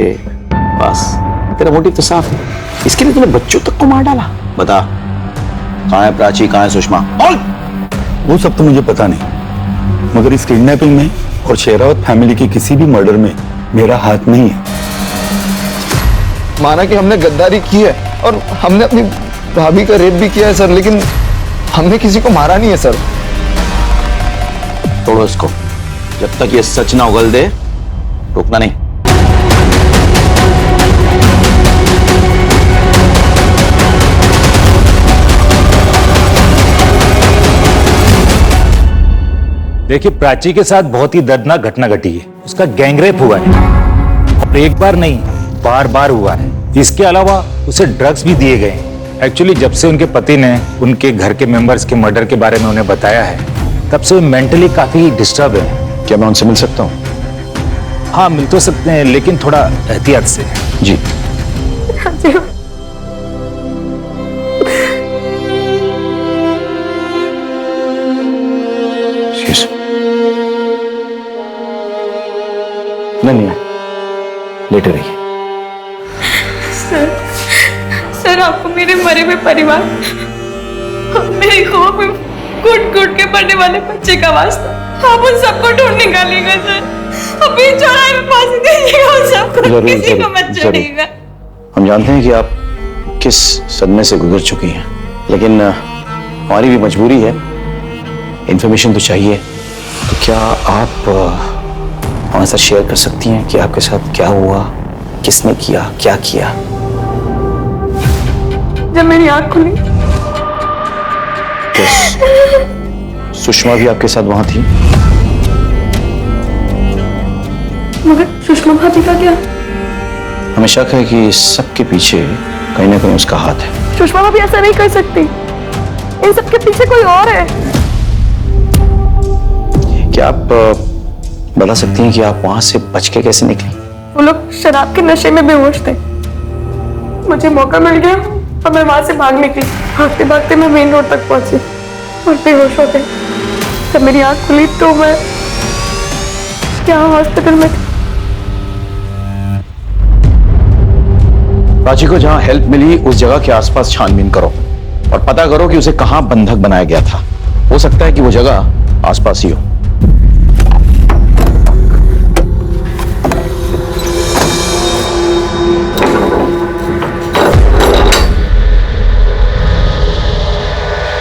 पास। तेरा मोटिव तो साफ है, इसके लिए तूने बच्चों तक को मार डाला। बता, कहाँ है प्राची, कहाँ है सुषमा? बोल। वो सब तो मुझे पता नहीं, मगर इस किडनैपिंग में और शेरावत फैमिली की किसी भी मर्डर में मेरा हाथ नहीं है। माना कि हमने गद्दारी की है और हमने अपनी भाभी का रेप भी किया है सर, लेकिन हमने किसी को मारा नहीं है सर। तोड़ो इसको, जब तक ये सच ना उगल दे रुकना नहीं। देखिए, प्राची के साथ बहुत ही दर्दनाक घटना घटी है। उसका गैंगरेप हुआ है और एक बार नहीं, बार बार हुआ है। इसके अलावा उसे ड्रग्स भी दिए गए हैं। एक्चुअली जब से उनके पति ने उनके घर के मेंबर्स के मर्डर के बारे में उन्हें बताया है, तब से वो मेंटली काफी डिस्टर्ब है। क्या मैं उनसे मिल सकता हूँ? हाँ, मिल तो सकते हैं, लेकिन थोड़ा एहतियात से। जी। नहीं, लेटे रहिए। सर आपको मेरे मरे हुए परिवार, मेरी खौफ में घुट घुट के पड़ने वाले बच्चे का वास्ता, आप उन सबको ढूंढ निकालिएगा सर। अभी चौराहे में फांसी दीजिएगा उन सबको, किसी को मत छोड़िएगा। हम जानते हैं कि आप किस सदमे से गुजर चुकी हैं, लेकिन हमारी भी मजबूरी है, इंफॉर्मेशन तो चाहिए। तो क्या आप हमारे साथ शेयर कर सकती हैं कि आपके साथ क्या हुआ, किसने किया, क्या किया? जब मेरी आंख खुली, सुषमा भी आपके साथ वहां थी? मगर सुषमा भाभी का क्या? हमें शक है कि सबके पीछे कहीं ना कहीं उसका हाथ है। सुषमा भाभी ऐसा नहीं कर सकती, इन सबके पीछे कोई और है। क्या आप बता सकती हैं कि आप वहां से बच के कैसे निकली? वो लोग शराब के नशे में बेहोश थे। मुझे मौका मिल गया और मैं वहां से भाग निकली। भागते भागते मैं मेन रोड तक पहुंची और बेहोश हो गई। जब मेरी आंख खुली तो मैं यहाँ हॉस्पिटल में थी। प्राची को जहां हेल्प मिली उस जगह के आसपास छानबीन करो और पता करो कि उसे कहां बंधक बनाया गया था। हो सकता है कि वो जगह आसपास ही हो।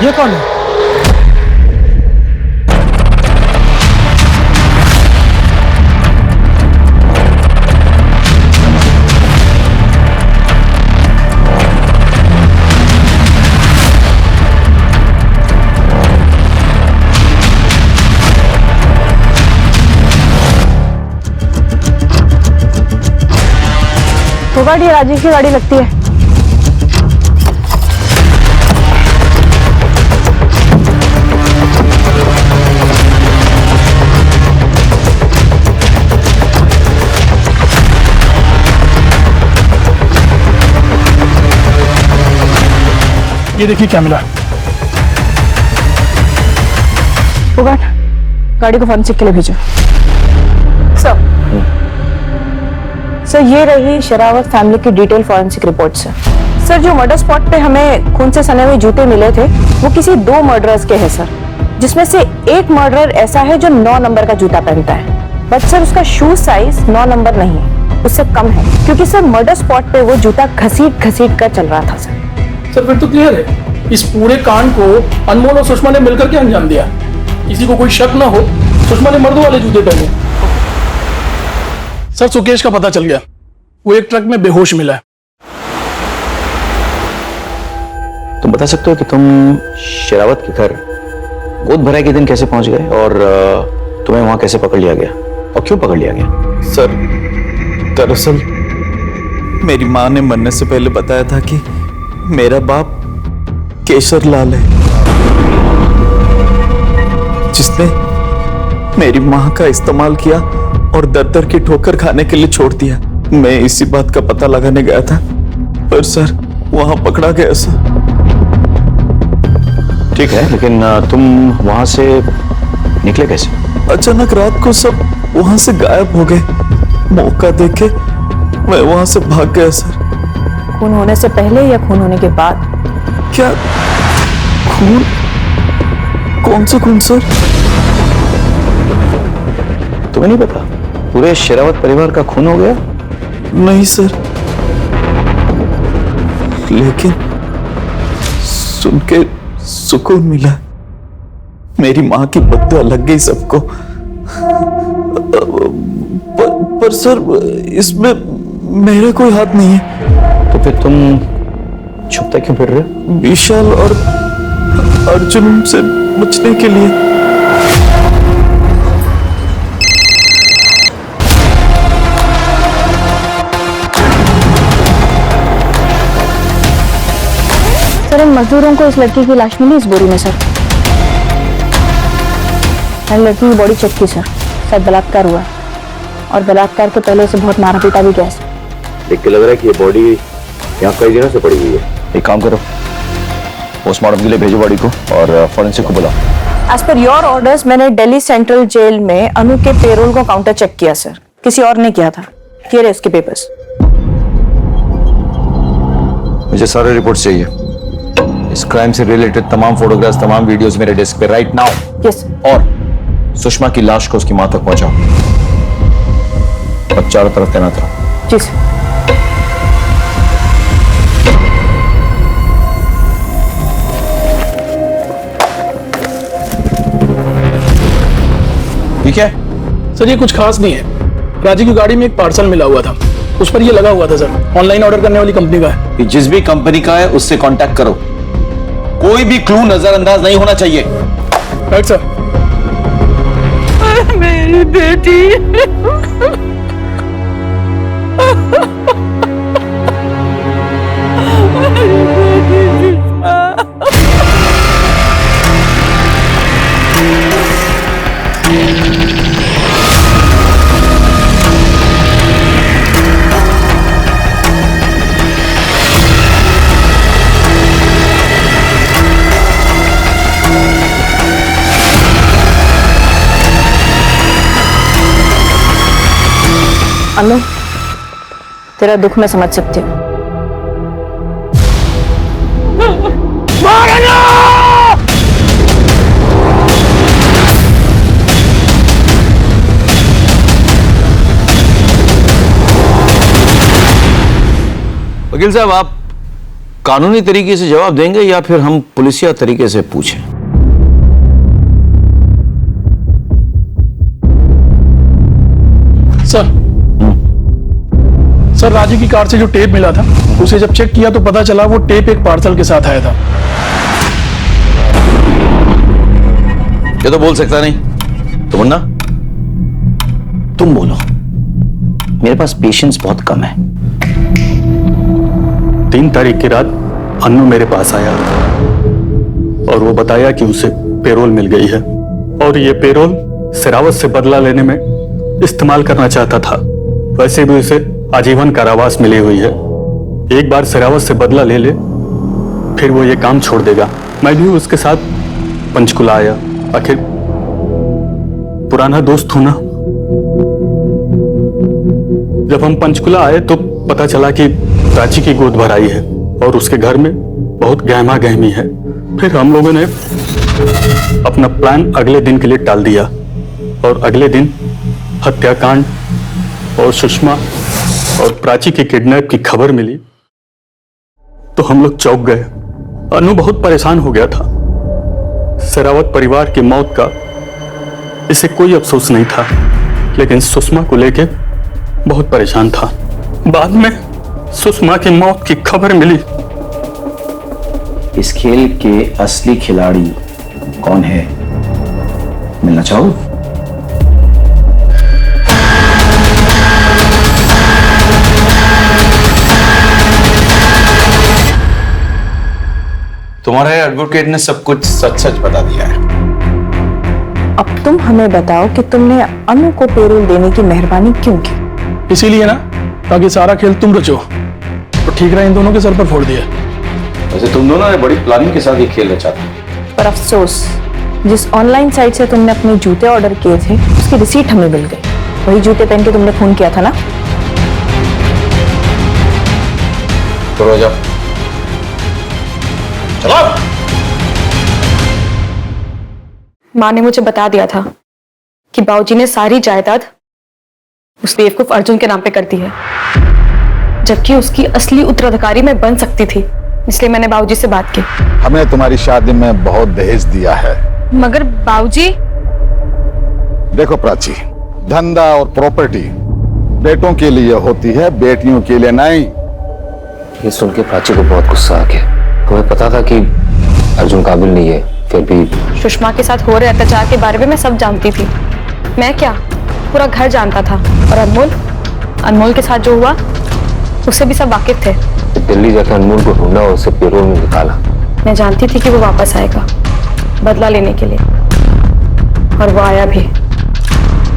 ये कौन है? वो गाड़ी राजेश की गाड़ी लगती है। ये देखिए क्या मिला। उगाट, गाड़ी को फॉरेंसिक के लिए भेजो। सर ये रही शरावत फैमिली की डिटेल फॉरेंसिक रिपोर्ट सर जो मर्डर स्पॉट पे हमें खून से सने हुए जूते मिले थे वो किसी 2 मर्डरर्स के हैं सर, जिसमें से एक मर्डरर ऐसा है जो 9 नंबर का जूता पहनता है, बट सर उसका शू साइज 9 नंबर नहीं है, उससे कम है, क्योंकि सर मर्डर स्पॉट पे वो जूता घसीट कर चल रहा था सर फिर तो क्लियर है, इस पूरे कांड को अनमोल और सुषमा ने मिलकर के अंजाम दिया। किसी को कोई शक ना हो, सुषमा ने मर्दों वाले जूते पहने। सर सुकेश का पता चल गया, वो एक ट्रक में बेहोश मिला है। तुम बता सकते हो कि तुम शेरावत के घर गोद भराई के दिन कैसे पहुंच गए और तुम्हें वहां कैसे पकड़ लिया गया और क्यों पकड़ लिया गया? सर दरअसल मेरी माँ ने मरने से पहले बताया था कि मेरा बाप केशर लाल है, जिसने मेरी माँ का इस्तेमाल किया और दर की ठोकर खाने के लिए छोड़ दिया। मैं इसी बात का पता लगाने गया था, पर सर वहां पकड़ा गया सर। ठीक है, लेकिन तुम वहां से निकले कैसे? अचानक रात को सब वहां से गायब हो गए। मौका देके मैं वहां से भाग गया सर। खून होने से पहले या खून होने के बाद? क्या खून? कौन सा खून सर? तुम्हें नहीं पता पूरे शेरावत परिवार का खून हो गया? नहीं सर, लेकिन सुन के सुकून मिला। मेरी माँ की बद्दुआ लग गई सबको। पर सर इसमें मेरा कोई हाथ नहीं है। तो फिर तुम छुपते क्यों फिर रहे हो? विशाल और अर्जुन से बचने के लिए। सर इन मजदूरों को इस लड़की की लाश मिली इस बोरी में सर। मैंने लड़की की बॉडी चेक की सर, शायद बलात्कार हुआ और बलात्कार के पहले उसे बहुत मारा पीटा भी गया सर। देख के लग रहा है कि ये बॉडी यहाँ कई दिनों से पड़ी हुई है। एक काम करो, पोस्टमार्टम के लिए भेजो बॉडी को और फॉरेंसिक को बुलाओ। एज पर योर ऑर्डर्स मैंने दिल्ली सेंट्रल जेल में अनु के पेरोल को काउंटर चेक किया सर, किसी और ने किया था। ये रहे उसके पेपर्स। मुझे सारे रिपोर्ट्स चाहिए, इस क्राइम से रिलेटेड तमाम फोटोग्राफ्स, तमाम वीडियोस मेरे डेस्क पे राइट नाउ। यस। और सुषमा की लाश को उसकी मां तक पहुंचाओ और चारों तरफ तैनात रहो। जी सर। ठीक है सर, ये कुछ खास नहीं है। राजी की गाड़ी में एक पार्सल मिला हुआ था, उस पर ये लगा हुआ था सर। ऑनलाइन ऑर्डर करने वाली कंपनी का है। जिस भी कंपनी का है उससे कांटेक्ट करो, कोई भी क्लू नजरअंदाज नहीं होना चाहिए। Right sir. मेरी बेटी। अनु, तेरा दुख मैं समझ सकती हूँ। वकील साहब, आप कानूनी तरीके से जवाब देंगे या फिर हम पुलिसिया तरीके से पूछें? सर राजी की कार से जो टेप मिला था, उसे जब चेक किया तो पता चला वो टेप एक पार्सल के साथ आया था। ये तो बोल सकता नहीं। तो मुन्ना, तुम बोलो। मेरे पास पेशेंस बहुत कम है। 3 तारीख की रात अन्नू मेरे पास आया और वो बताया कि उसे पेरोल मिल गई है और ये पेरोल शेरावत से बदला लेने में इस्तेमाल करना चाहता था। वैसे भी उसे आजीवन कारावास मिली हुई है। एक बार शेरावत से बदला ले ले, फिर वो ये काम छोड़ देगा। मैं भी उसके साथ पंचकुला आया, आखिर पुराना दोस्त हूं ना। जब हम पंचकुला आए तो पता चला कि प्राची की गोद भराई है और उसके घर में बहुत गहमा गहमी है। फिर हम लोगों ने अपना प्लान अगले दिन के लिए टाल दिया और अगले दिन हत्याकांड और सुषमा और प्राची के किडनैप की खबर मिली तो हम लोग चौंक गए। अनु बहुत परेशान हो गया था। शेरावत परिवार की मौत का इसे कोई अफसोस नहीं था, लेकिन सुषमा को लेके बहुत परेशान था। बाद में सुषमा की मौत की खबर मिली। इस खेल के असली खिलाड़ी कौन है, मिलना चाहोगे? तुम्हारे एडवोकेट ने सब कुछ सच सच बता दिया है। अब तुम हमें बताओ कि तुमने अनु को पेरोल देने की मेहरबानी क्यों की? इसीलिए ना, ताकि सारा खेल तुम रचो। तो ठीक रहा इन दोनों के सर पर फोड़ दिया। वैसे तुम दोनों ने बड़ी प्लानिंग के साथ ये खेल रचा था। पर अफसोस, जिस ऑनलाइन साइट से तुमने अपने जूते ऑर्डर किए थे उसकी रिसीट हमें मिल गई। वही जूते पहन के तुमने खून किया था ना? तो जाओ, चलो। माँ ने मुझे बता दिया था कि बाबूजी ने सारी जायदाद उस बेवकूफ अर्जुन के नाम पे कर दी है, जबकि उसकी असली उत्तराधिकारी मैं बन सकती थी। इसलिए मैंने बाबूजी से बात की। हमें तुम्हारी शादी में बहुत दहेज दिया है। मगर बाबूजी। देखो प्राची, धंधा और प्रॉपर्टी बेटों के लिए होती है, बेटियों के लिए नहीं। ये सुन के प्राची को बहुत गुस्सा आ गया। हमें पता था कि अर्जुन काबिल नहीं है, फिर भी सुषमा के साथ हो रहे अत्याचार के बारे में मैं सब जानती थी। मैं क्या, पूरा घर जानता था। और अनमोल के साथ जो हुआ उससे भी सब वाकिफ थे। तो दिल्ली जाकर अनमोल को ढूंढा और उसे पेरोल में निकाला। मैं जानती थी कि वो वापस आएगा बदला लेने के लिए, और वो आया भी।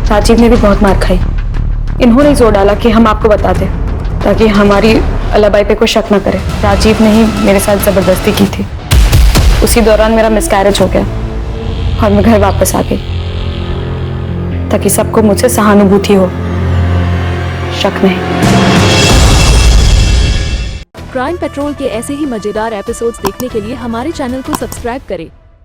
राजीव ने भी बहुत मार खाई। इन्होंने जोर डाला कि हम आपको बता दें ताकि हमारी अलाबाई पे कोई शक न करे। राजीव ने ही मेरे साथ जबरदस्ती की थी। उसी दौरान मेरा मिसकैरेज हो गया और मैं घर वापस आ गई ताकि सबको मुझसे सहानुभूति हो, शक नहीं। क्राइम पेट्रोल के ऐसे ही मजेदार एपिसोड्स देखने के लिए हमारे चैनल को सब्सक्राइब करें